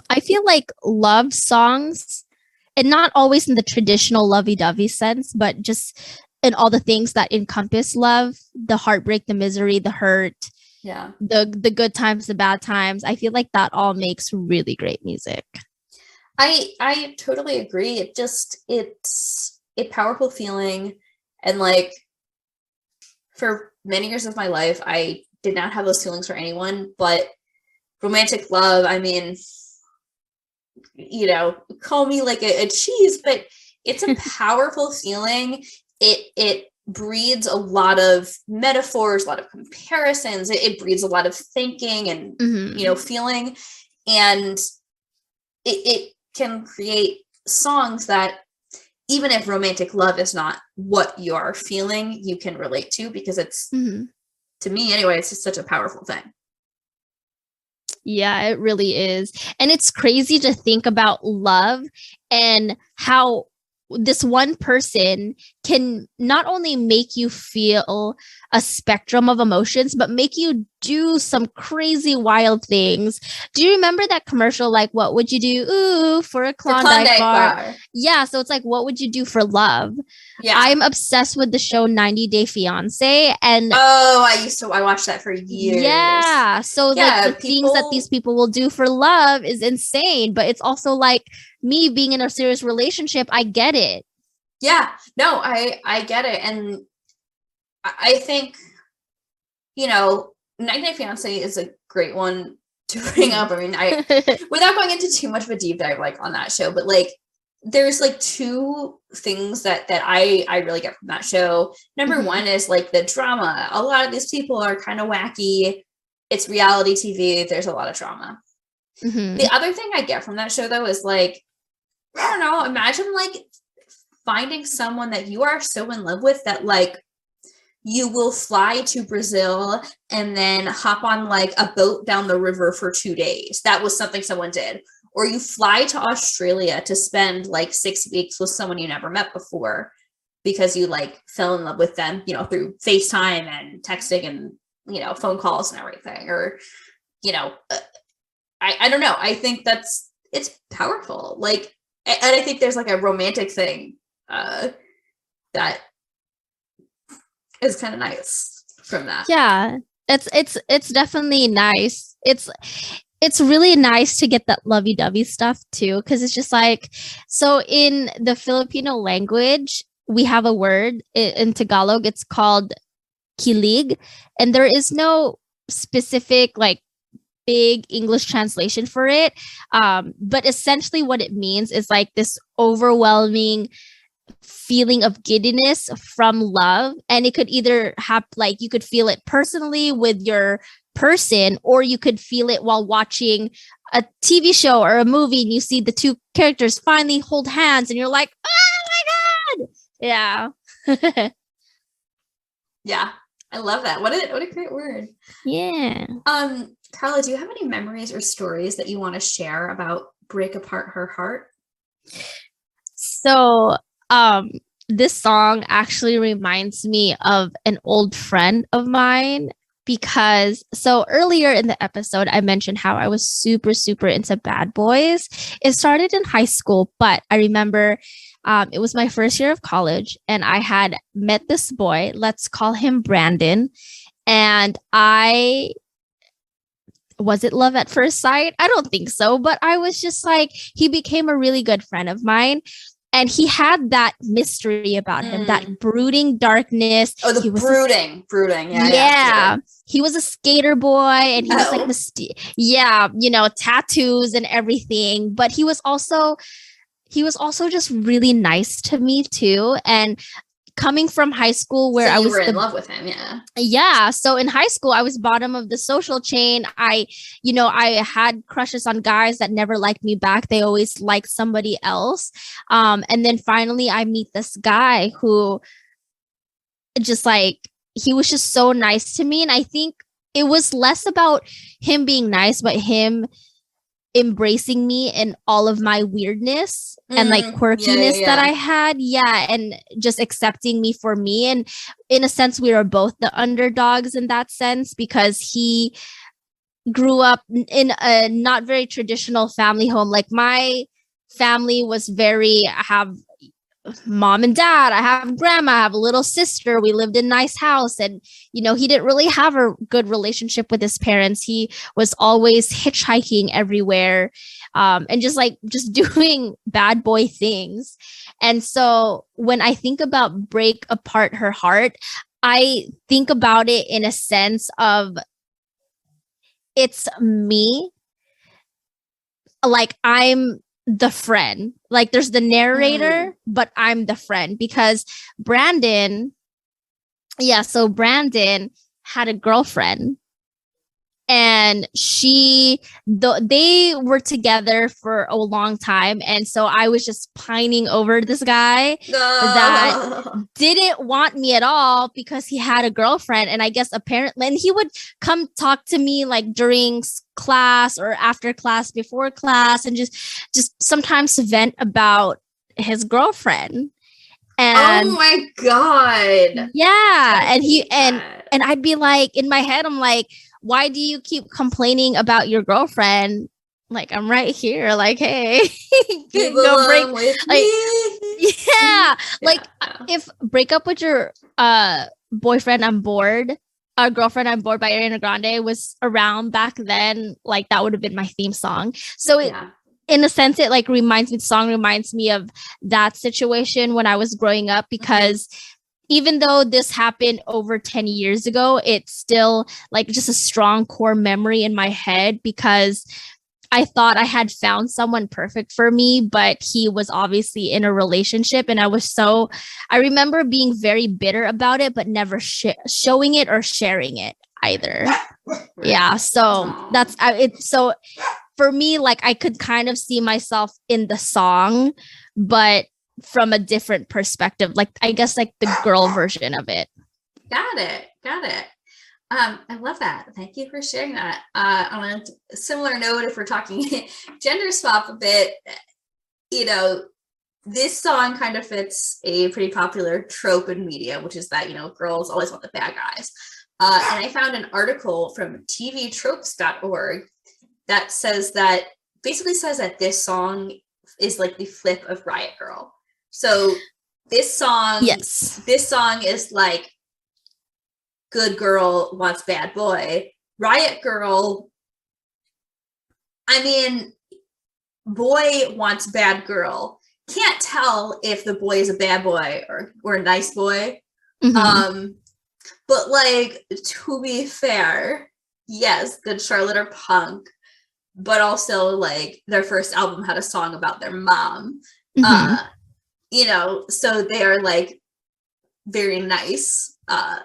I feel like love songs, and not always in the traditional lovey-dovey sense, but just in all the things that encompass love, the heartbreak, the misery, the hurt, the good times, the bad times. I feel like that all makes really great music. I totally agree. It's a powerful feeling. And like, for many years of my life, I did not have those feelings for anyone, but romantic love, I mean, call me like a cheese, but it's a powerful feeling. It breeds a lot of metaphors, a lot of comparisons. It breeds a lot of thinking and, feeling. And it can create songs that, even if romantic love is not what you're feeling, you can relate to, because it's, to me anyway, it's just such a powerful thing. Yeah, it really is. And it's crazy to think about love and how this one person can not only make you feel a spectrum of emotions, but make you do some crazy wild things. Do you remember that commercial, like, what would you do? Ooh, for a Klondike bar. Yeah, so it's like, what would you do for love? Yeah. I'm obsessed with the show 90 Day Fiancé. And I watched that for years. Yeah. So like the things that these people will do for love is insane. But it's also like me being in a serious relationship, I get it. Yeah. No, I get it. And I think, 90 Day Fiancé is a great one to bring up. I mean, without going into too much of a deep dive, like, on that show, but like, there's like two things that I really get from that show. Number one is like the drama. A lot of these people are kind of wacky. It's reality TV. There's a lot of drama. The other thing I get from that show, though, is like, I don't know, imagine like finding someone that you are so in love with that like you will fly to Brazil and then hop on like a boat down the river for 2 days. That was something someone did. Or you fly to Australia to spend like 6 weeks with someone you never met before because you like fell in love with them, through FaceTime and texting and, phone calls and everything. Or, I don't know. I think it's powerful. Like, and I think there's like a romantic thing that is kind of nice from that. Yeah, it's definitely nice. It's really nice to get that lovey-dovey stuff too, because it's just like, so in the Filipino language, we have a word in Tagalog. It's called kilig, and there is no specific like big English translation for it. But essentially what it means is like this overwhelming feeling of giddiness from love. And it could either have like, you could feel it personally with your person, or you could feel it while watching a TV show or a movie and you see the two characters finally hold hands and you're like, oh my God. Yeah. Yeah. I love that. What a great word. Yeah. Carla, do you have any memories or stories that you want to share about Break Apart Her Heart? So, this song actually reminds me of an old friend of mine, because so earlier in the episode, I mentioned how I was super, super into bad boys. It started in high school, but I remember it was my first year of college and I had met this boy, let's call him Brandon. And was it love at first sight? I don't think so, but I was just like, he became a really good friend of mine. And he had that mystery about him, that brooding darkness. Oh, the brooding. Yeah. He was a skater boy and he was like, tattoos and everything. But he was also just really nice to me too. And coming from high school where I was in love with him. Yeah. Yeah. So in high school, I was bottom of the social chain. I had crushes on guys that never liked me back. They always liked somebody else. And then finally I meet this guy who just like, he was just so nice to me. And I think it was less about him being nice, but him embracing me in all of my weirdness and like quirkiness that I had. Yeah. And just accepting me for me. And in a sense, we were both the underdogs in that sense, because he grew up in a not very traditional family home. Like my family was I have mom and dad, I have grandma, I have a little sister. We lived in a nice house. And, he didn't really have a good relationship with his parents. He was always hitchhiking everywhere and just doing bad boy things. And so when I think about Break Apart Her Heart, I think about it in a sense of it's me. Like I'm the friend, like there's the narrator, but I'm the friend, because Brandon had a girlfriend and they were together for a long time. And so I was just pining over this guy that didn't want me at all because he had a girlfriend. And I guess apparently, and he would come talk to me like during class or after class, before class, and just sometimes vent about his girlfriend. And oh my God. Yeah. And I'd be like, in my head, I'm like, why do you keep complaining about your girlfriend? Like, I'm right here. Like, hey, go break with like, me. yeah. Like, if break up with your boyfriend, I'm bored. Girlfriend, I'm bored by Ariana Grande was around back then. Like, that would have been my theme song. So in a sense, it like reminds me of that situation when I was growing up, because even though this happened over 10 years ago, it's still like just a strong core memory in my head, because I thought I had found someone perfect for me, but he was obviously in a relationship. And I remember being very bitter about it, but never showing it or sharing it either. Right. Yeah. So that's it. So for me, like, I could kind of see myself in the song, but from a different perspective, like, I guess like the girl version of it. Got it. I love that. Thank you for sharing that. On a similar note, if we're talking gender swap a bit, this song kind of fits a pretty popular trope in media, which is that, girls always want the bad guys. And I found an article from tvtropes.org that basically says that this song is like the flip of Riot Girl. So this song is like, good girl wants bad boy. Riot Girl, I mean, boy wants bad girl. Can't tell if the boy is a bad boy or a nice boy. But like, to be fair, yes, Good Charlotte are punk, but also like their first album had a song about their mom. So they are like very nice.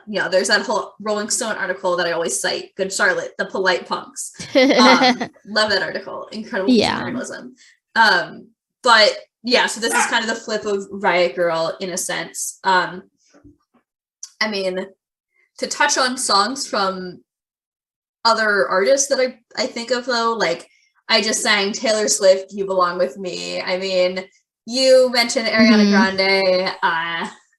There's that whole Rolling Stone article that I always cite, Good Charlotte, the polite punks. Love that article. Incredible journalism. But yeah, so this is kind of the flip of Riot Girl in a sense. I mean, to touch on songs from other artists that I think of though, like I just sang Taylor Swift, You Belong With Me. I mean, you mentioned Ariana Grande.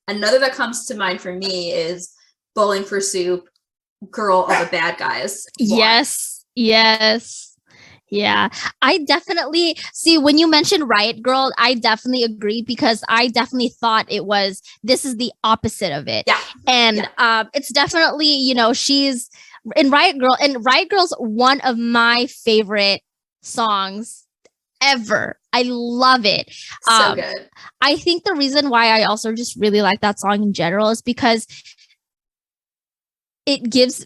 Another that comes to mind for me is Bowling for Soup, Girl All the Bad Guys. Yes. Yeah, I definitely see when you mentioned Riot Girl, I definitely agree, because I definitely thought this is the opposite of it. Yeah. And it's definitely, she's in Riot Girl, and Riot Girl's one of my favorite songs ever. I love it. So good. I think the reason why I also just really like that song in general is because it gives,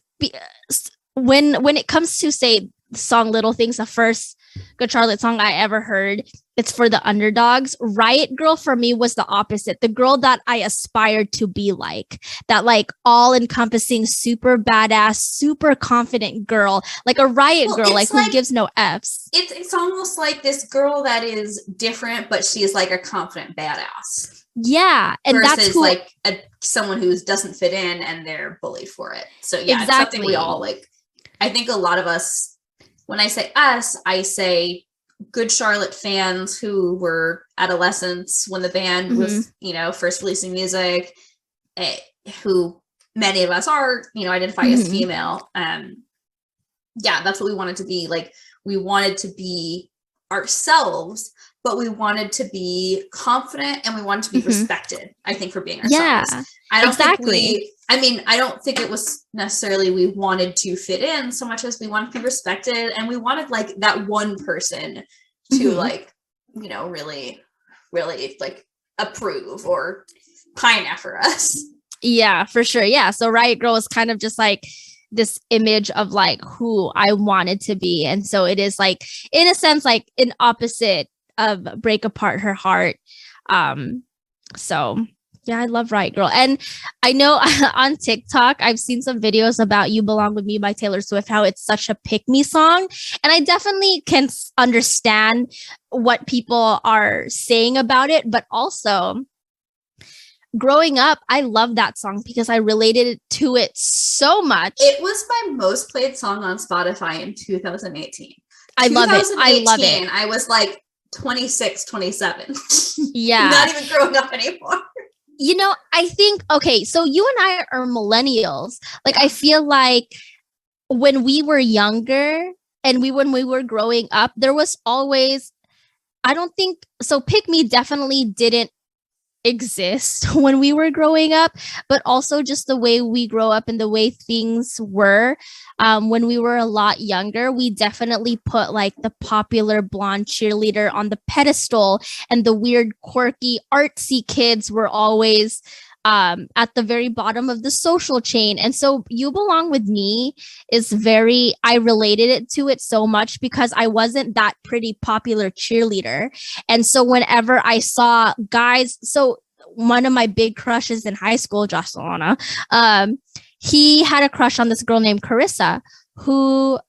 when it comes to, say, the song Little Things, the first Good Charlotte song I ever heard, it's for the underdogs. Riot Girl for me was the opposite. The girl that I aspired to be like. That like all-encompassing, super badass, super confident girl. Like a Riot Girl, like who gives no Fs. It's almost like this girl that is different, but she is like a confident badass. Yeah. And versus that's who, like someone who doesn't fit in and they're bullied for it. So yeah, It's something we all like. I think a lot of us, when I say us, I say Good Charlotte fans who were adolescents when the band was, first releasing music, who many of us are, identify as female. That's what we wanted to be. Like, we wanted to be ourselves, but we wanted to be confident and we wanted to be respected, I think, for being ourselves. Yeah, I don't think it was necessarily we wanted to fit in so much as we wanted to be respected, and we wanted like that one person to like, really, really like approve or pine after us. Yeah, for sure. Yeah. So Riot Girl is kind of just like this image of like who I wanted to be. And so it is like, in a sense, like an opposite of Break Apart Her Heart. So yeah, I love Riot Girl. And I know on TikTok, I've seen some videos about You Belong With Me by Taylor Swift, how it's such a pick-me song. And I definitely can understand what people are saying about it. But also, growing up, I love that song because I related to it so much. It was my most played song on Spotify in 2018. I love it. I love it. I was like 26, 27. Yeah. Not even growing up anymore. I think, okay, so you and I are millennials. Like, I feel like when we were younger and when we were growing up, there was always, I don't think so. Pick Me definitely didn't exist when we were growing up, but also just the way we grow up and the way things were when we were a lot younger. We definitely put like the popular blonde cheerleader on the pedestal, and the weird, quirky, artsy kids were always at the very bottom of the social chain. And so You Belong With Me is very, I related it to it so much because I wasn't that pretty popular cheerleader. And so whenever I saw guys, so one of my big crushes in high school, Josh Solana, he had a crush on this girl named Carissa, who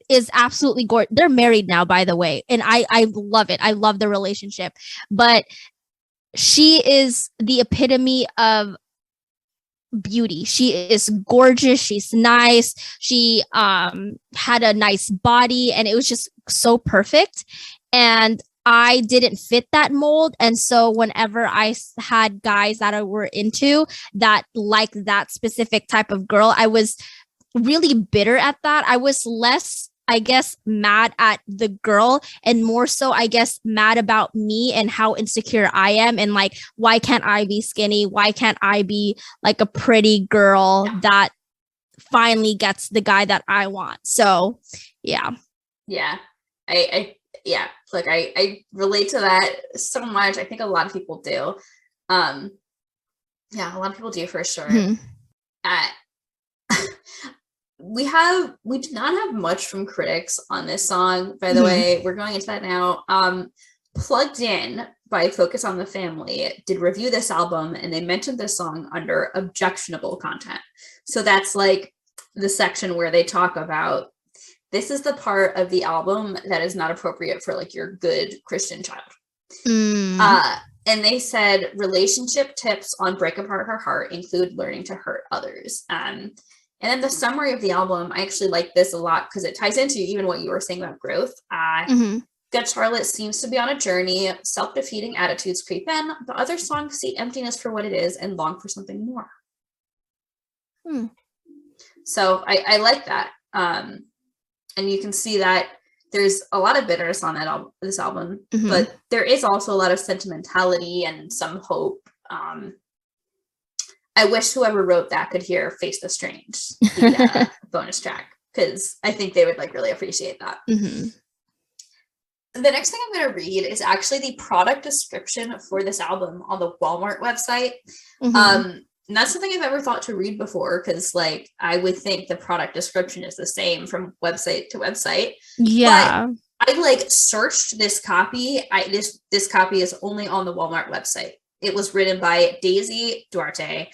is absolutely gorgeous. They're married now, by the way. And I love it. I love the relationship. But she is the epitome of beauty. She is gorgeous. She's nice. She had a nice body, and it was just so perfect. And I didn't fit that mold. And so whenever I had guys that I were into that like that specific type of girl, I was really bitter at that. I was less, I guess, mad at the girl and more so, I guess, mad about me and how insecure I am. And like, why can't I be skinny? Why can't I be like a pretty girl that finally gets the guy that I want? So, yeah. Yeah. I relate to that so much. I think a lot of people do. A lot of people do for sure. We do not have much from critics on this song, by the way. We're going into that now. Plugged In by Focus on the Family did review this album, and they mentioned this song under objectionable content. So that's like the section where they talk about, this is the part of the album that is not appropriate for like your good Christian child. And they said relationship tips on Break Apart Her Heart include learning to hurt others. And then the summary of the album, I actually like this a lot because it ties into even what you were saying about growth. Good Charlotte seems to be on a journey. Self-defeating attitudes creep in. The other songs see emptiness for what it is and long for something more. So I like that. And you can see that there's a lot of bitterness on this album, but there is also a lot of sentimentality and some hope. I wish whoever wrote that could hear Face the Strange, the bonus track, because I think they would like really appreciate that. The next thing I'm going to read is actually the product description for this album on the Walmart website. Not something I've ever thought to read before, because like I would think the product description is the same from website to website. Yeah. But I like searched this copy. This copy is only on the Walmart website. It was written by Daisy Duarte.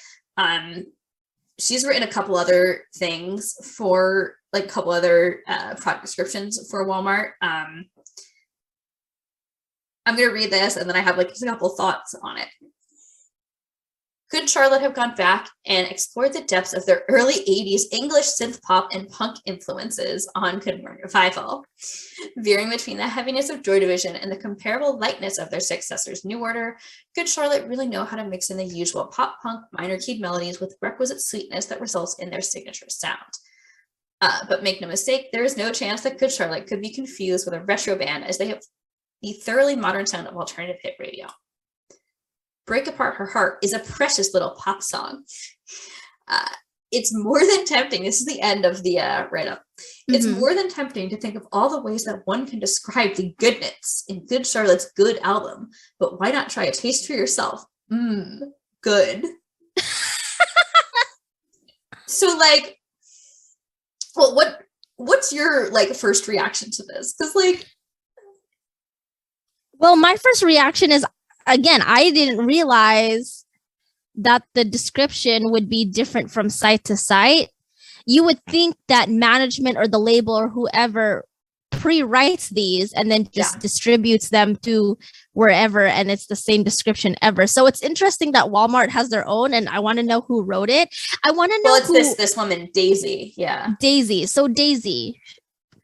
She's written a couple other things for like a couple other product descriptions for Walmart. I'm going to read this, and then I have like just a couple thoughts on it. Good Charlotte have gone back and explored the depths of their early 80s English synth pop and punk influences on Good Morning Revival, veering between the heaviness of Joy Division and the comparable lightness of their successors New Order. Good Charlotte really know how to mix in the usual pop punk minor keyed melodies with requisite sweetness that results in their signature sound. But make no mistake, there is no chance that Good Charlotte could be confused with a retro band, as they have the thoroughly modern sound of alternative hit radio. Break Apart Her Heart is a precious little pop song. It's more than tempting. This is the end of the write-up. It's more than tempting to think of all the ways that one can describe the goodness in Good Charlotte's good album, but why not try a taste for yourself? Good. So like, well, what's your like first reaction to this? Because like, well, my first reaction is, again, I didn't realize that the description would be different from site to site. You would think that management or the label or whoever pre-writes these and then just distributes them to wherever, and it's the same description ever. So it's interesting that Walmart has their own, and I want to know who wrote it. I want to know it's this woman, Daisy. Yeah. Daisy. So Daisy,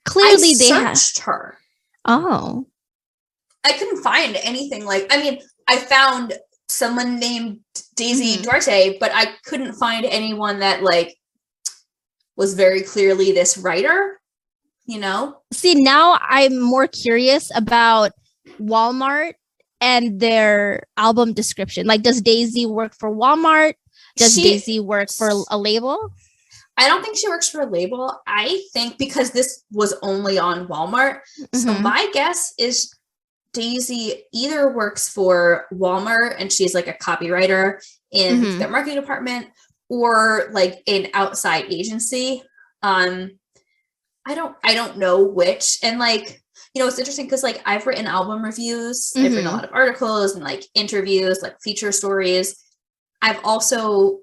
clearly they searched her. Oh. I couldn't find anything like, I mean, I found someone named Daisy Duarte, but I couldn't find anyone that like was very clearly this writer, you know? See, now I'm more curious about Walmart and their album description. Like, does Daisy work for Walmart? Does Daisy work for a label? I don't think she works for a label. I think because this was only on Walmart. So my guess is Daisy either works for Walmart and she's like a copywriter in their marketing department, or like an outside agency. I don't know which. And like, you know, it's interesting because like I've written album reviews, I've written a lot of articles and like interviews, like feature stories. I've also,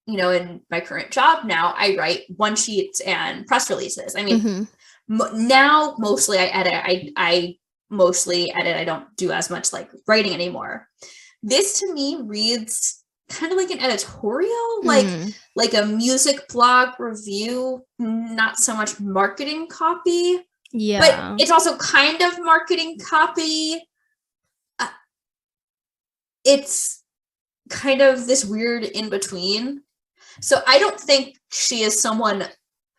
you know, in my current job now, I write one sheets and press releases. I mean, now mostly I edit. I mostly edit. I don't do as much like writing anymore. This to me reads kind of like an editorial, like a music blog review, not so much marketing copy. Yeah. But it's also kind of marketing copy. It's kind of this weird in between. So I don't think she is someone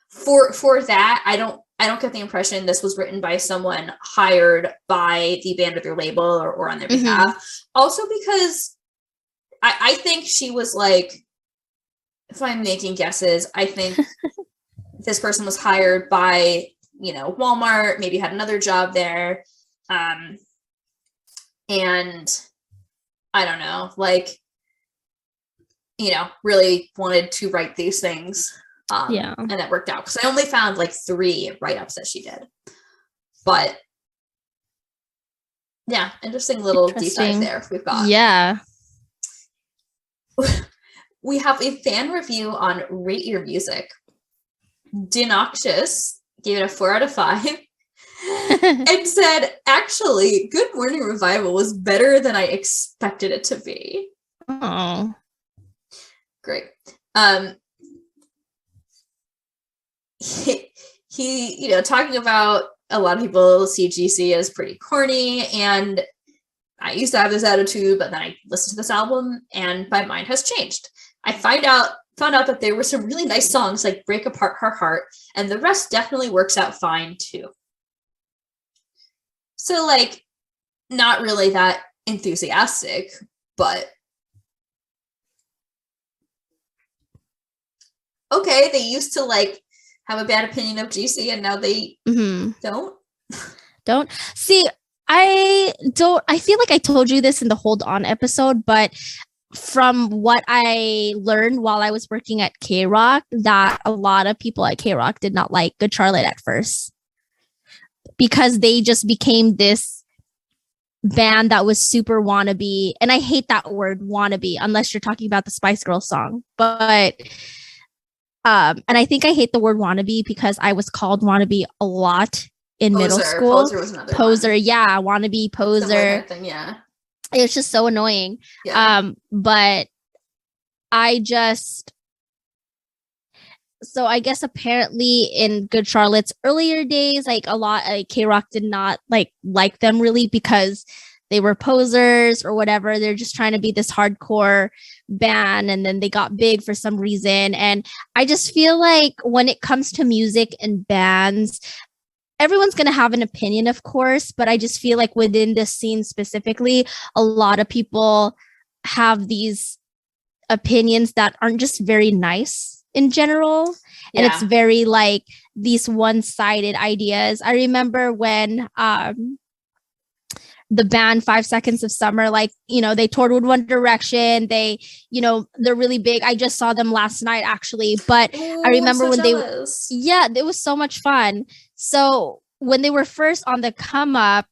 for that. I don't get the impression this was written by someone hired by the band or their label or on their behalf. Also because I think she was like, if I'm making guesses, I think this person was hired by, you know, Walmart, maybe had another job there. And I don't know, like, you know, really wanted to write these things. And that worked out because I only found like 3 write-ups that she did. But yeah, interesting little deep dive there we've got. Yeah. We have a fan review on Rate Your Music. Dinoxious gave it a 4 out of 5 and said, actually, Good Morning Revival was better than I expected it to be. Oh. Great. He, you know, talking about a lot of people see GC as pretty corny, and I used to have this attitude, but then I listened to this album and my mind has changed. I found out that there were some really nice songs like Break Apart Her Heart, and the rest definitely works out fine too. So like, not really that enthusiastic, but okay, they used to like have a bad opinion of GC and now they don't see. I feel like I told you this in the Hold On episode, but from what I learned while I was working at K-Rock, that a lot of people at K-Rock did not like Good Charlotte at first because they just became this band that was super wannabe. And I hate that word wannabe unless you're talking about the Spice Girls song. But and I think I hate the word wannabe because I was called wannabe a lot in middle school. Poser was another Poser, one. yeah, wannabe, poser. Thing, yeah. It's just so annoying. Yeah. But I just, so I guess apparently in Good Charlotte's earlier days, like a lot, K-Rock did not like them really because they were posers or whatever. They're just trying to be this hardcore band, and then they got big for some reason. And I just feel like when it comes to music and bands, everyone's going to have an opinion, of course, but I just feel like within this scene specifically, a lot of people have these opinions that aren't just very nice in general. And it's very like these one-sided ideas. I remember when the band 5 Seconds of Summer, like, you know, they toured with One Direction. They, you know, they're really big. I just saw them last night, actually. But I remember when jealous. It was so much fun. So when they were first on the come up,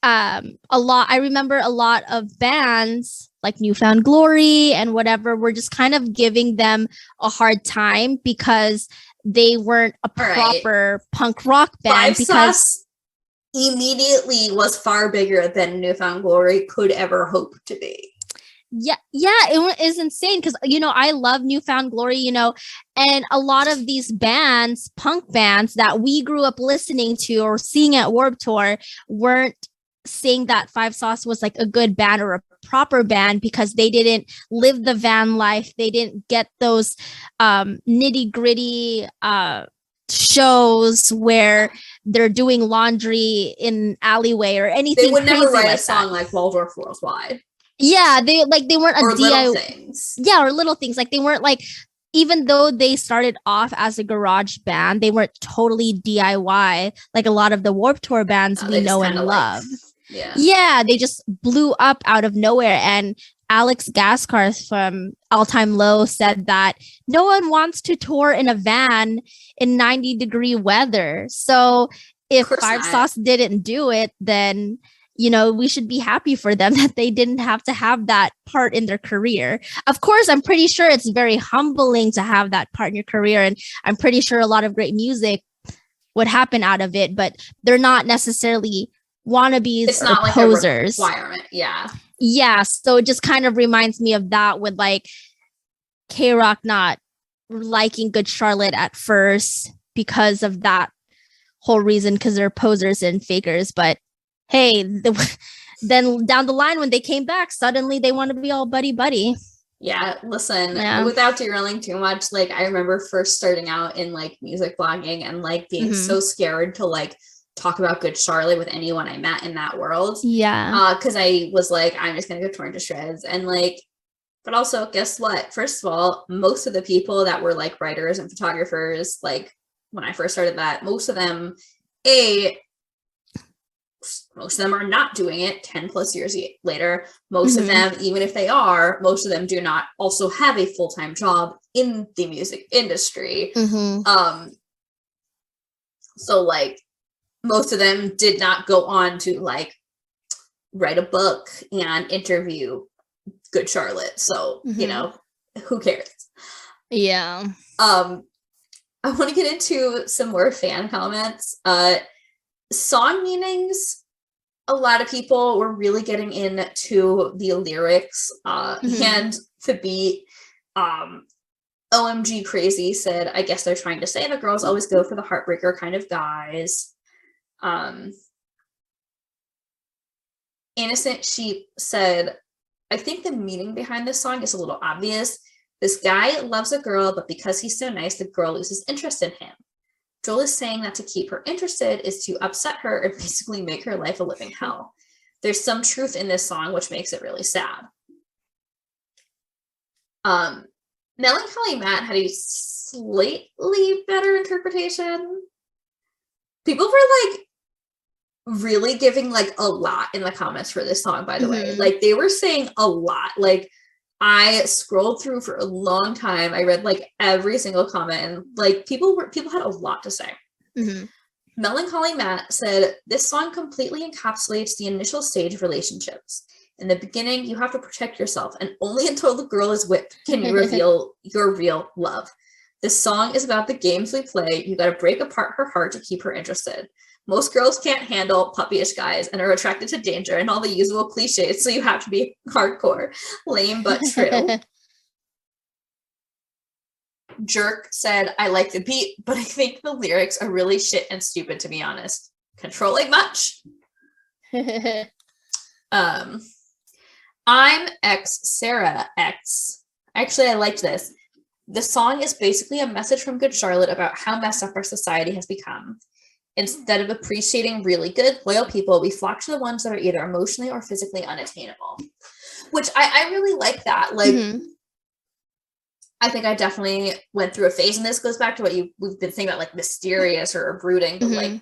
I remember a lot of bands like Newfound Glory and whatever were just kind of giving them a hard time because they weren't a proper punk rock band. Because immediately was far bigger than Newfound Glory could ever hope to be. Yeah, it is insane because, you know, I love Newfound Glory, you know, and a lot of these bands, punk bands that we grew up listening to or seeing at Warped Tour weren't saying that Five Sauce was like a good band or a proper band because they didn't live the van life. They didn't get those nitty gritty shows where they're doing laundry in alleyway or anything. They would never write like a song like Waldorf Worldwide. Yeah, they weren't a or little DIY things. Yeah, or little things. Like they weren't like, even though they started off as a garage band, they weren't totally DIY like a lot of the Warped Tour bands we know and love. Yeah, they just blew up out of nowhere. And Alex Gaskarth from All Time Low said that no one wants to tour in a van in 90-degree weather. So if Five Sauce didn't do it, then we should be happy for them that they didn't have to have that part in their career. Of course, I'm pretty sure it's very humbling to have that part in your career. And I'm pretty sure a lot of great music would happen out of it, but they're not necessarily wannabes it's not or like posers. A requirement. Yeah. So it just kind of reminds me of that with like K-Rock not liking Good Charlotte at first because of that whole reason, because they're posers and fakers. But hey, then down the line when they came back, suddenly they want to be all buddy. Yeah, listen, without derailing too much, like I remember first starting out in like music blogging and like being so scared to like talk about Good Charlotte with anyone I met in that world. Yeah. Because I was like, I'm just gonna go torn to shreds. And like, but also guess what? First of all, most of the people that were like writers and photographers, like when I first started that, most of them are not doing it 10 plus years later. Most of them, even if they are, most of them do not also have a full-time job in the music industry. So like most of them did not go on to like write a book and interview Good Charlotte. So, who cares? Yeah. I want to get into some more fan comments. Song meanings, a lot of people were really getting into the lyrics and the beat. OMG Crazy said, I guess they're trying to say the girls always go for the heartbreaker kind of guys. Innocent Sheep said, I think the meaning behind this song is a little obvious. This guy loves a girl, but because he's so nice, the girl loses interest in him. Joel is saying that to keep her interested is to upset her and basically make her life a living hell. There's some truth in this song, which makes it really sad. Melancholy Matt had a slightly better interpretation. People were like really giving like a lot in the comments for this song, by the way. Like they were saying a lot. Like I scrolled through for a long time. I read like every single comment and like people had a lot to say. Melancholy Matt said, this song completely encapsulates the initial stage of relationships. In the beginning, you have to protect yourself, and only until the girl is whipped can you reveal your real love. This song is about the games we play. You got to break apart her heart to keep her interested. Most girls can't handle puppyish guys and are attracted to danger and all the usual cliches, so you have to be hardcore. Lame, but true. Jerk said, I like the beat, but I think the lyrics are really shit and stupid, to be honest. Controlling much? I'm X Sarah X. Actually, I liked this. The song is basically a message from Good Charlotte about how messed up our society has become. Instead of appreciating really good, loyal people, we flock to the ones that are either emotionally or physically unattainable. Which I really like that. Like, I think I definitely went through a phase, and this goes back to what we've been saying about like mysterious or brooding, but like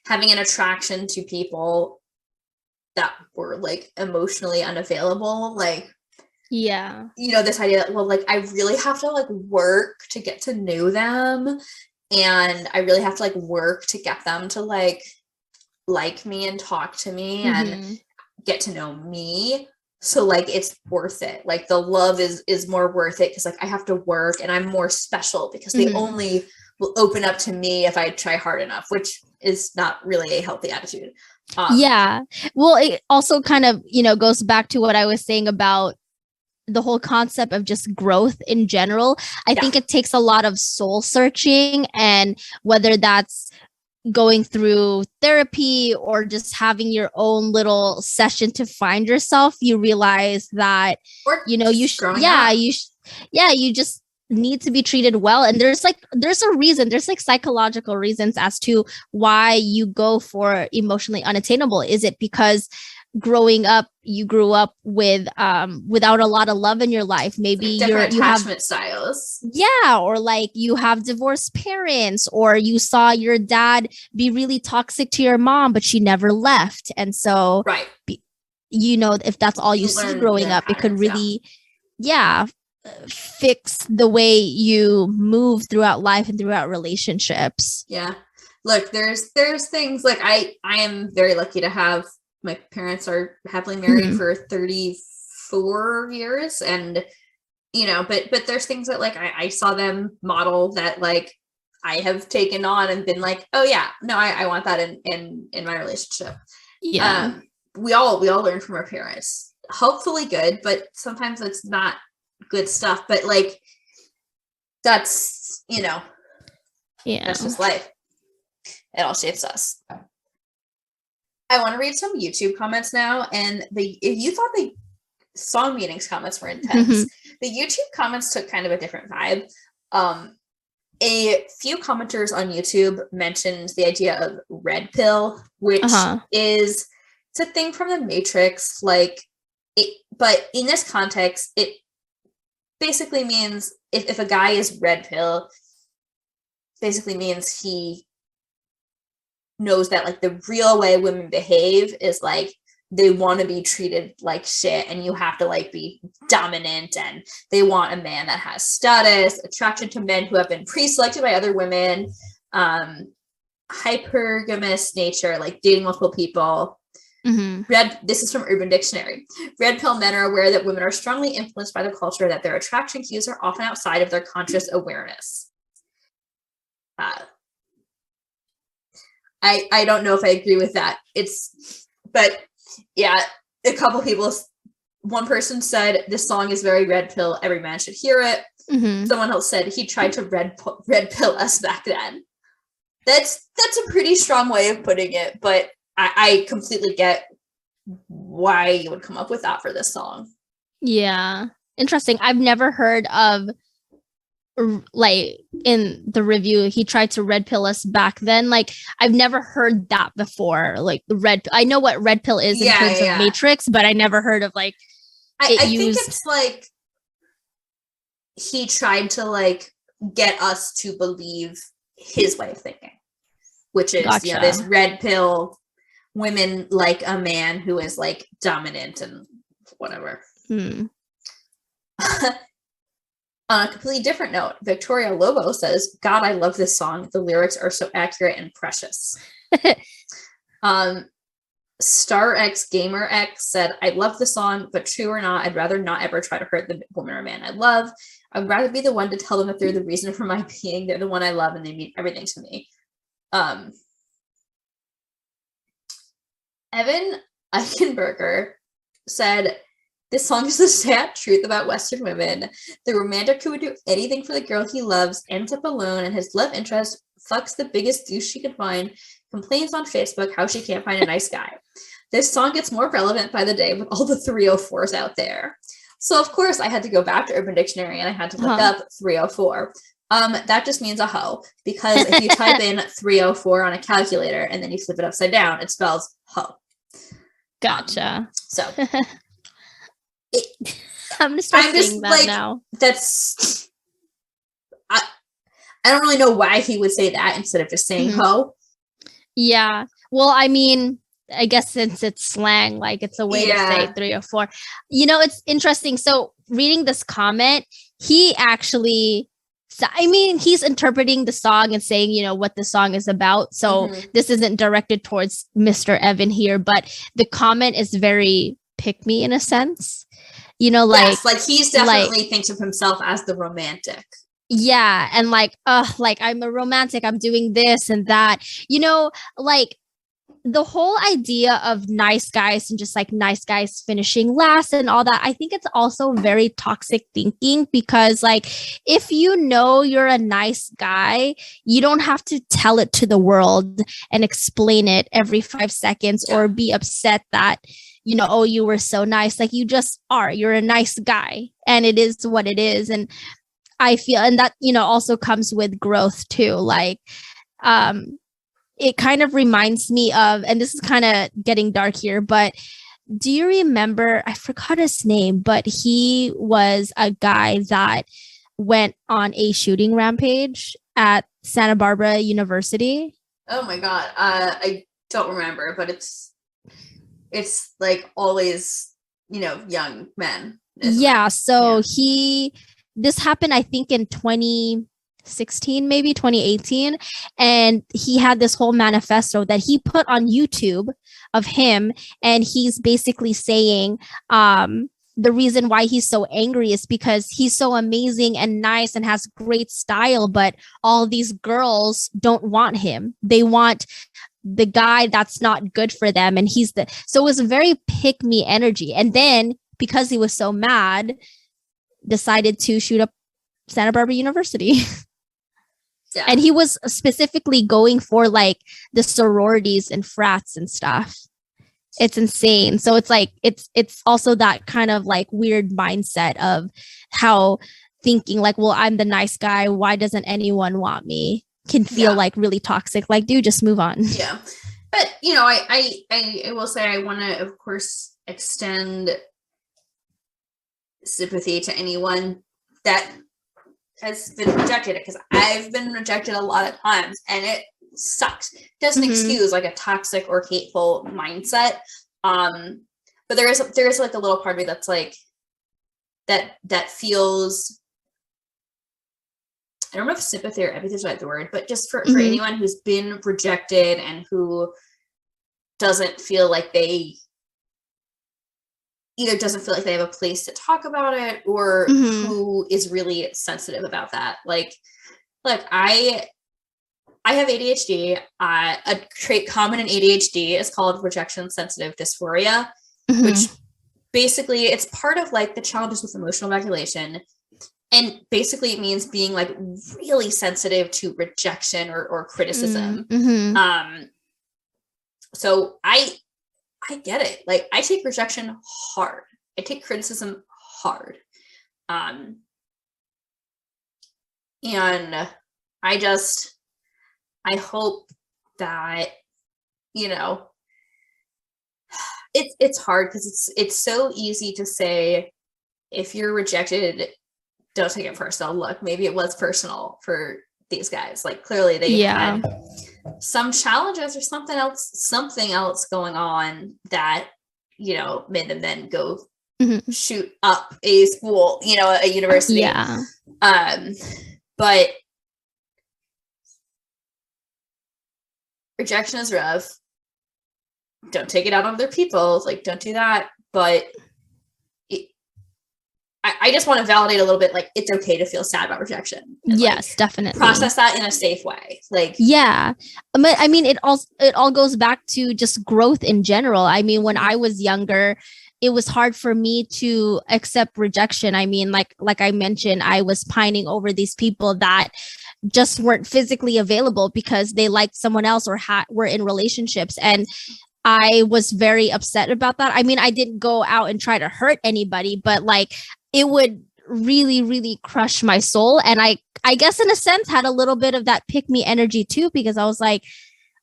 having an attraction to people that were like emotionally unavailable. Like, yeah, this idea that, well, like I really have to like work to get to know them, and I really have to like work to get them to like me and talk to me and get to know me. So like it's worth it. Like the love is more worth it because like I have to work and I'm more special because they only will open up to me if I try hard enough, which is not really a healthy attitude. Yeah. Well, it also kind of, goes back to what I was saying about the whole concept of just growth in general. I think it takes a lot of soul searching, and whether that's going through therapy or just having your own little session to find yourself, you realize that, Or you know, you just need to be treated well. And there's a reason, there's like psychological reasons as to why you go for emotionally unattainable. Is it because growing up you grew up with without a lot of love in your life? Maybe like different you have attachment styles. Yeah, or like you have divorced parents, or you saw your dad be really toxic to your mom, but she never left. And so, Right. you know, if that's all you You see learn growing the up, it could patterns, really, fix the way you move throughout life and throughout relationships. Yeah. Look, there's things like I am very lucky to have my parents are happily married Mhm. for 34 years, and you know, but there's things that like I saw them model that like I have taken on and been like, oh yeah, no, I want that in my relationship. Yeah. We all learn from our parents, hopefully good, but sometimes it's not good stuff. But like that's, you know, Yeah. that's just life. It all shapes us. I want to read some YouTube comments now, and if you thought the song meetings comments were intense, the YouTube comments took kind of a different vibe. A few commenters on YouTube mentioned the idea of red pill, which is it's a thing from the Matrix, like it, but in this context, it basically means if a guy is red pill, basically means he knows that like the real way women behave is like they want to be treated like shit, and you have to like be dominant, and they want a man that has status, attraction to men who have been pre-selected by other women, hypergamous nature, like dating multiple people. This is from Urban Dictionary. Red pill men are aware that women are strongly influenced by the culture, that their attraction cues are often outside of their conscious awareness. I don't know if I agree with that. But yeah, a couple people, one person said this song is very red pill, every man should hear it. Someone else said he tried to red pill us back then. That's a pretty strong way of putting it, but I completely get why you would come up with that for this song. Yeah. Interesting. I've never heard of, like, in the review, he tried to red pill us back then. Like, I've never heard that before. Like, I know what red pill is in terms of Matrix, but I never heard of like I think it's like he tried to like get us to believe his way of thinking, which is you know, this red pill, women like a man who is like dominant and whatever. On a completely different note, Victoria Lobo says, God, I love this song. The lyrics are so accurate and precious. Star X Gamer X said, I love the song, but true or not, I'd rather not ever try to hurt the woman or man I love. I'd rather be the one to tell them that they're the reason for my being. They're the one I love and they mean everything to me. Evan Eichenberger said, this song is the sad truth about Western women. The romantic who would do anything for the girl he loves ends up alone, and his love interest fucks the biggest douche she could find, complains on Facebook how she can't find a nice guy. This song gets more relevant by the day with all the 304s out there. So, of course, I had to go back to Urban Dictionary and I had to look up 304. That just means a hoe, because if you type in 304 on a calculator and then you flip it upside down, it spells hoe. Gotcha. So... I'm just that like, now. That's I don't really know why he would say that instead of just saying ho. Yeah. Well, I mean, I guess since it's slang, like it's a way to say 304. You know, it's interesting. So reading this comment, he actually, I mean, he's interpreting the song and saying, you know, what the song is about. So this isn't directed towards Mr. Evan here, but the comment is very pick me in a sense. You know, like, yes, like he's definitely thinks of himself as the romantic. Yeah. And like I'm a romantic, I'm doing this and that, you know, like the whole idea of nice guys and just like nice guys finishing last and all that, I think it's also very toxic thinking, because like if you know you're a nice guy, you don't have to tell it to the world and explain it every 5 seconds or be upset that, you know, oh, you were so nice. Like you just are, you're a nice guy and it is what it is. And I feel, and that, you know, also comes with growth too. Like, it kind of reminds me of, and this is kind of getting dark here, but do you remember, I forgot his name, but he was a guy that went on a shooting rampage at Santa Barbara University? Oh my God. I don't remember, but it's like always, you know, young men. Yeah. So this happened, I think in 2016, maybe 2018. And he had this whole manifesto that he put on YouTube of him. And he's basically saying, the reason why he's so angry is because he's so amazing and nice and has great style, but all these girls don't want him. They want the guy that's not good for them. And so it was a very pick me energy. And then because he was so mad, decided to shoot up Santa Barbara University. Yeah. And he was specifically going for like the sororities and frats and stuff. It's insane. So it's like, it's also that kind of like weird mindset of how thinking like, well, I'm the nice guy, why doesn't anyone want me, can feel like really toxic. Like, dude, just move on. Yeah. But, you know, I will say I want to, of course, extend sympathy to anyone that has been rejected, because I've been rejected a lot of times and it sucks. It doesn't excuse like a toxic or hateful mindset. But there is like a little part of me that's like that feels, I don't know if sympathy or empathy is the right word, but just for anyone who's been rejected and who doesn't feel like they have a place to talk about it, or who is really sensitive about that. Like I have ADHD. A trait common in ADHD is called rejection sensitive dysphoria, which basically it's part of like the challenges with emotional regulation. And basically it means being like really sensitive to rejection or criticism. So I get it. Like I take rejection hard. I take criticism hard. And I hope that, you know, it's hard because it's so easy to say, if you're rejected, don't take it personal. Look, maybe it was personal for these guys. Like clearly they had some challenges or something else going on that, you know, made them then go shoot up a school, you know, a university. Yeah. But rejection is rough. Don't take it out on other people. Like, don't do that. But I just want to validate a little bit, like, it's okay to feel sad about rejection. And, yes, like, definitely. Process that in a safe way. Like, yeah. But I mean, it all goes back to just growth in general. I mean, when I was younger, it was hard for me to accept rejection. I mean, like I mentioned, I was pining over these people that just weren't physically available because they liked someone else or were in relationships. And I was very upset about that. I mean, I didn't go out and try to hurt anybody, but like it would really, really crush my soul. And I guess in a sense had a little bit of that pick me energy too, because I was like,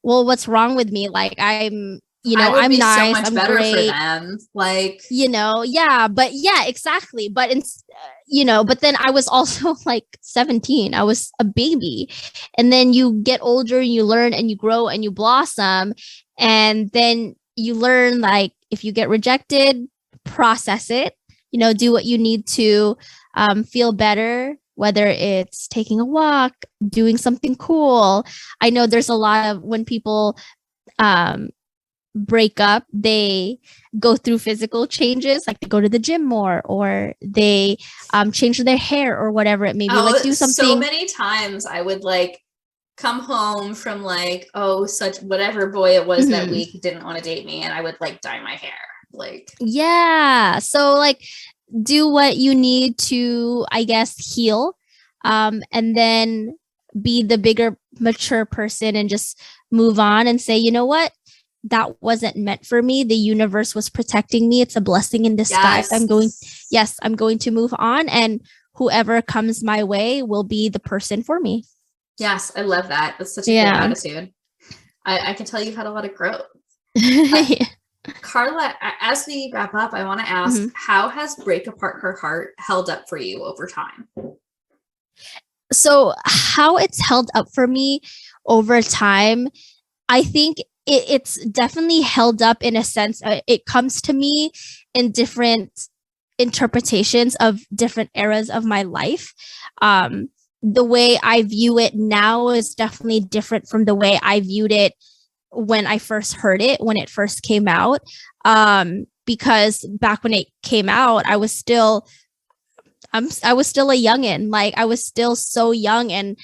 well, what's wrong with me? Like I'm nice, so much I'm better great for them. Like, you know, exactly. But but then I was also like 17. I was a baby. And then you get older and you learn and you grow and you blossom. And then you learn, like, if you get rejected, process it, you know, do what you need to feel better, whether it's taking a walk, doing something cool. I know there's a lot of when people break up, they go through physical changes, like they go to the gym more, or they change their hair or whatever it may be. Like do something. So many times I would like come home from like, oh, such whatever boy it was that week didn't want to date me, and I would like dye my hair. Like, yeah. So like do what you need to, I guess, heal. And then be the bigger, mature person and just move on and say, you know what? That wasn't meant for me. The universe was protecting me. It's a blessing in disguise. yes. I'm going to move on, and whoever comes my way will be the person for me. Yes, I love that. That's such a great attitude. I can tell you've had a lot of growth. Carla, as we wrap up, I want to ask, how has Break Apart Her Heart held up for you over time? So how it's held up for me over time, I think it's definitely held up in a sense. It comes to me in different interpretations of different eras of my life. The way I view it now is definitely different from the way I viewed it when I first heard it, when it first came out. Because back when it came out, I was still a youngin'. Like I was still so young and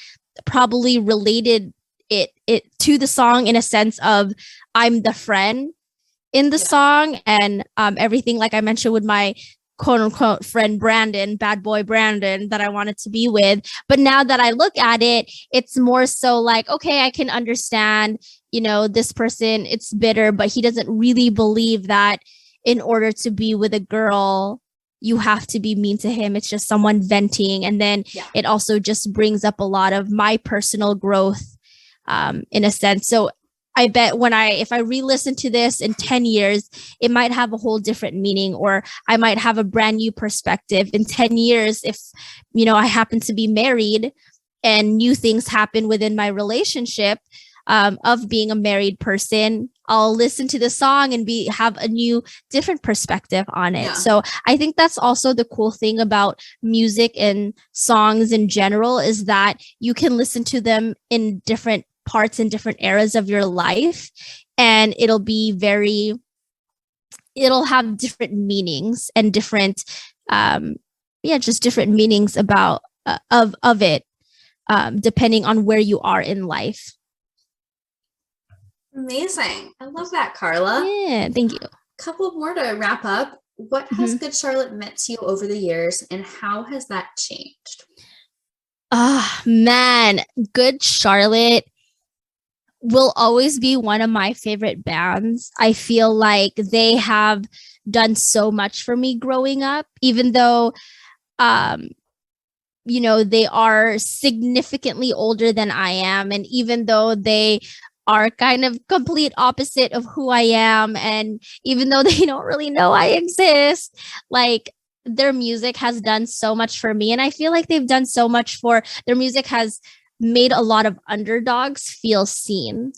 probably related it to the song in a sense of I'm the friend in the song, and everything, like I mentioned with my quote unquote friend Brandon, bad boy Brandon, that I wanted to be with. But now that I look at it, it's more so like, okay, I can understand, this person, it's bitter, but he doesn't really believe that in order to be with a girl, you have to be mean to him. It's just someone venting. And then it also just brings up a lot of my personal growth, in a sense. So I bet if I re-listen to this in 10 years, it might have a whole different meaning, or I might have a brand new perspective in 10 years. If, I happen to be married and new things happen within my relationship, of being a married person, I'll listen to the song and have a new, different perspective on it. Yeah. So I think that's also the cool thing about music and songs in general, is that you can listen to them in different parts and different eras of your life, and it'll have different meanings and different, just different meanings about of it, depending on where you are in life. Amazing. I love that, Carla. Yeah, thank you. A couple more to wrap up. What has Good Charlotte meant to you over the years, and how has that changed? Man, Good Charlotte will always be one of my favorite bands. I feel like they have done so much for me growing up, even though, they are significantly older than I am. And even though they are kind of complete opposite of who I am, and even though they don't really know I exist, like their music has done so much for me. And I feel like they've done so much their music has made a lot of underdogs feel seen.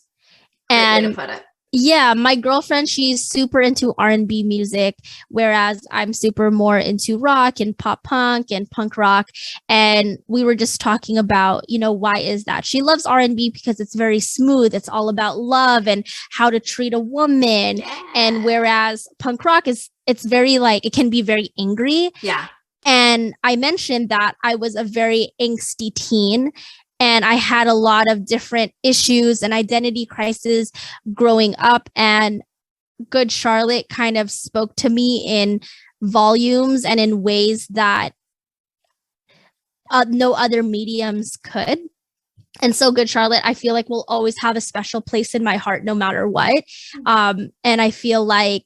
Great way to put it. Yeah, my girlfriend, she's super into R&B music, whereas I'm super more into rock and pop punk and punk rock. And we were just talking about, why is that? She loves R&B because it's very smooth. It's all about love and how to treat a woman. Yeah. And whereas punk rock it's very like, it can be very angry. Yeah. And I mentioned that I was a very angsty teen, and I had a lot of different issues and identity crises growing up. And Good Charlotte kind of spoke to me in volumes and in ways that no other mediums could. And so Good Charlotte, I feel like, will always have a special place in my heart no matter what. And I feel like,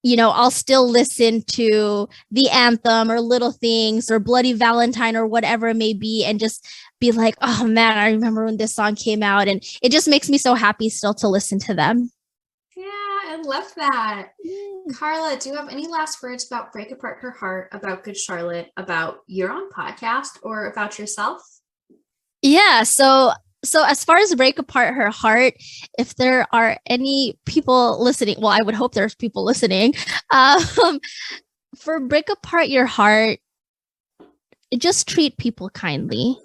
I'll still listen to the anthem or Little Things or Bloody Valentine or whatever it may be, and just be like, oh man, I remember when this song came out. And it just makes me so happy still to listen to them. Yeah, I love that. Carla, do you have any last words about Break Apart Her Heart, about Good Charlotte, about your own podcast, or about yourself? Yeah, so as far as Break Apart Her Heart, if there are any people listening, well, I would hope there's people listening. For Break Apart Your Heart, just treat people kindly.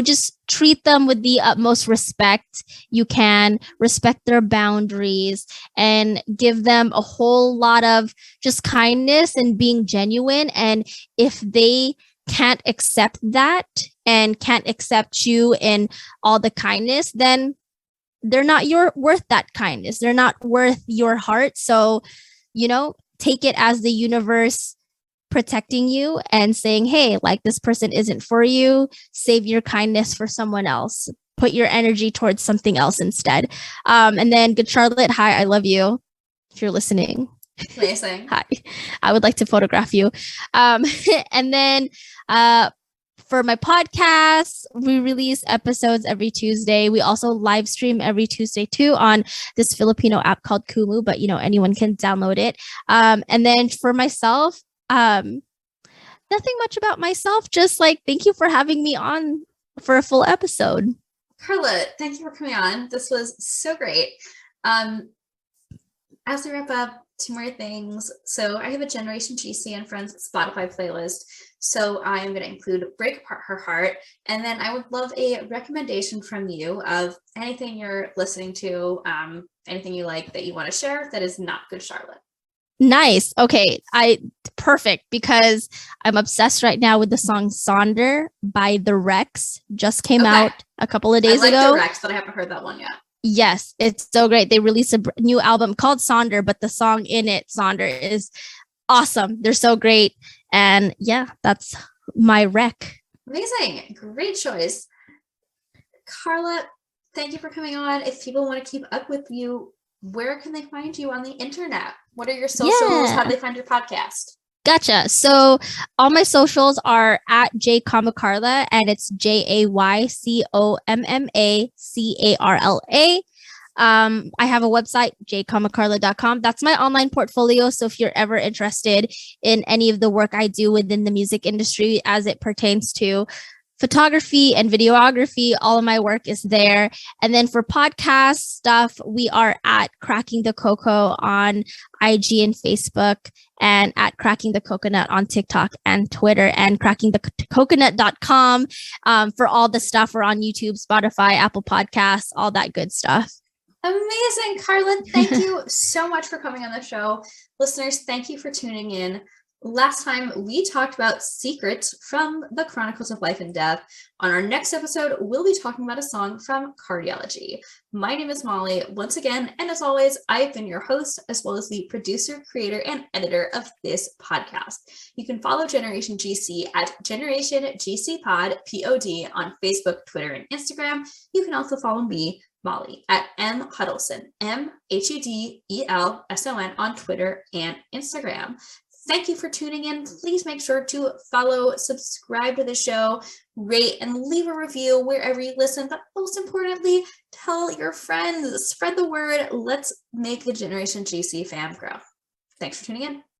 Just treat them with the utmost respect you can, respect their boundaries, and give them a whole lot of just kindness and being genuine. And if they can't accept that and can't accept you in all the kindness, then they're not worth that kindness. They're not worth your heart. So, take it as the universe protecting you and saying, hey, like, this person isn't for you. Save your kindness for someone else. Put your energy towards something else instead. And then Good Charlotte, hi, I love you. If you're listening. Amazing. Hi. I would like to photograph you. And then for my podcast, we release episodes every Tuesday. We also live stream every Tuesday too on this Filipino app called Kumu, but anyone can download it. And then for myself, nothing much about myself, just like, thank you for having me on for a full episode. Carla, thank you for coming on. This was so great. As we wrap up, two more things. So I have a Generation GC and Friends Spotify playlist. So I'm going to include Break Apart Her Heart. And then I would love a recommendation from you of anything you're listening to, anything you like that you want to share that is not Good Charlotte. Nice. Okay. Perfect, because I'm obsessed right now with the song Sonder by The Rex. Just came out a couple of days ago. I like The Rex, but I haven't heard that one yet. Yes, it's so great. They released a new album called Sonder, but the song in it, Sonder, is awesome. They're so great. And yeah, that's my rec. Amazing. Great choice. Carla, thank you for coming on. If people want to keep up with you, where can they find you on the internet? What are your socials? How do they find your podcast? Gotcha. So all my socials are at JayCommaCarla, and it's JayCommaCarla. I have a website, jaycommacarla.com. That's my online portfolio. So if you're ever interested in any of the work I do within the music industry as it pertains to photography and videography, all of my work is there. And then for podcast stuff, we are at Cracking the Cocoa on IG and Facebook, and at Cracking the Coconut on TikTok and Twitter, and crackingthecoconut.com for all the stuff. We're on YouTube, Spotify, Apple Podcasts, all that good stuff. Amazing, Carla. Thank you so much for coming on the show. Listeners, thank you for tuning in. Last time we talked about secrets from the Chronicles of Life and Death. On our next episode, we'll be talking about a song from Cardiology. My name is Molly once again, and as always, I've been your host as well as the producer, creator, and editor of this podcast. You can follow Generation GC at Generation GC Pod, POD, on Facebook, Twitter, and Instagram. You can also follow me, Molly, at M Hudelson, MHUDELSON, on Twitter and Instagram. Thank you for tuning in. Please make sure to follow, subscribe to the show, rate, and leave a review wherever you listen. But most importantly, tell your friends, spread the word. Let's make the Generation GC fam grow. Thanks for tuning in.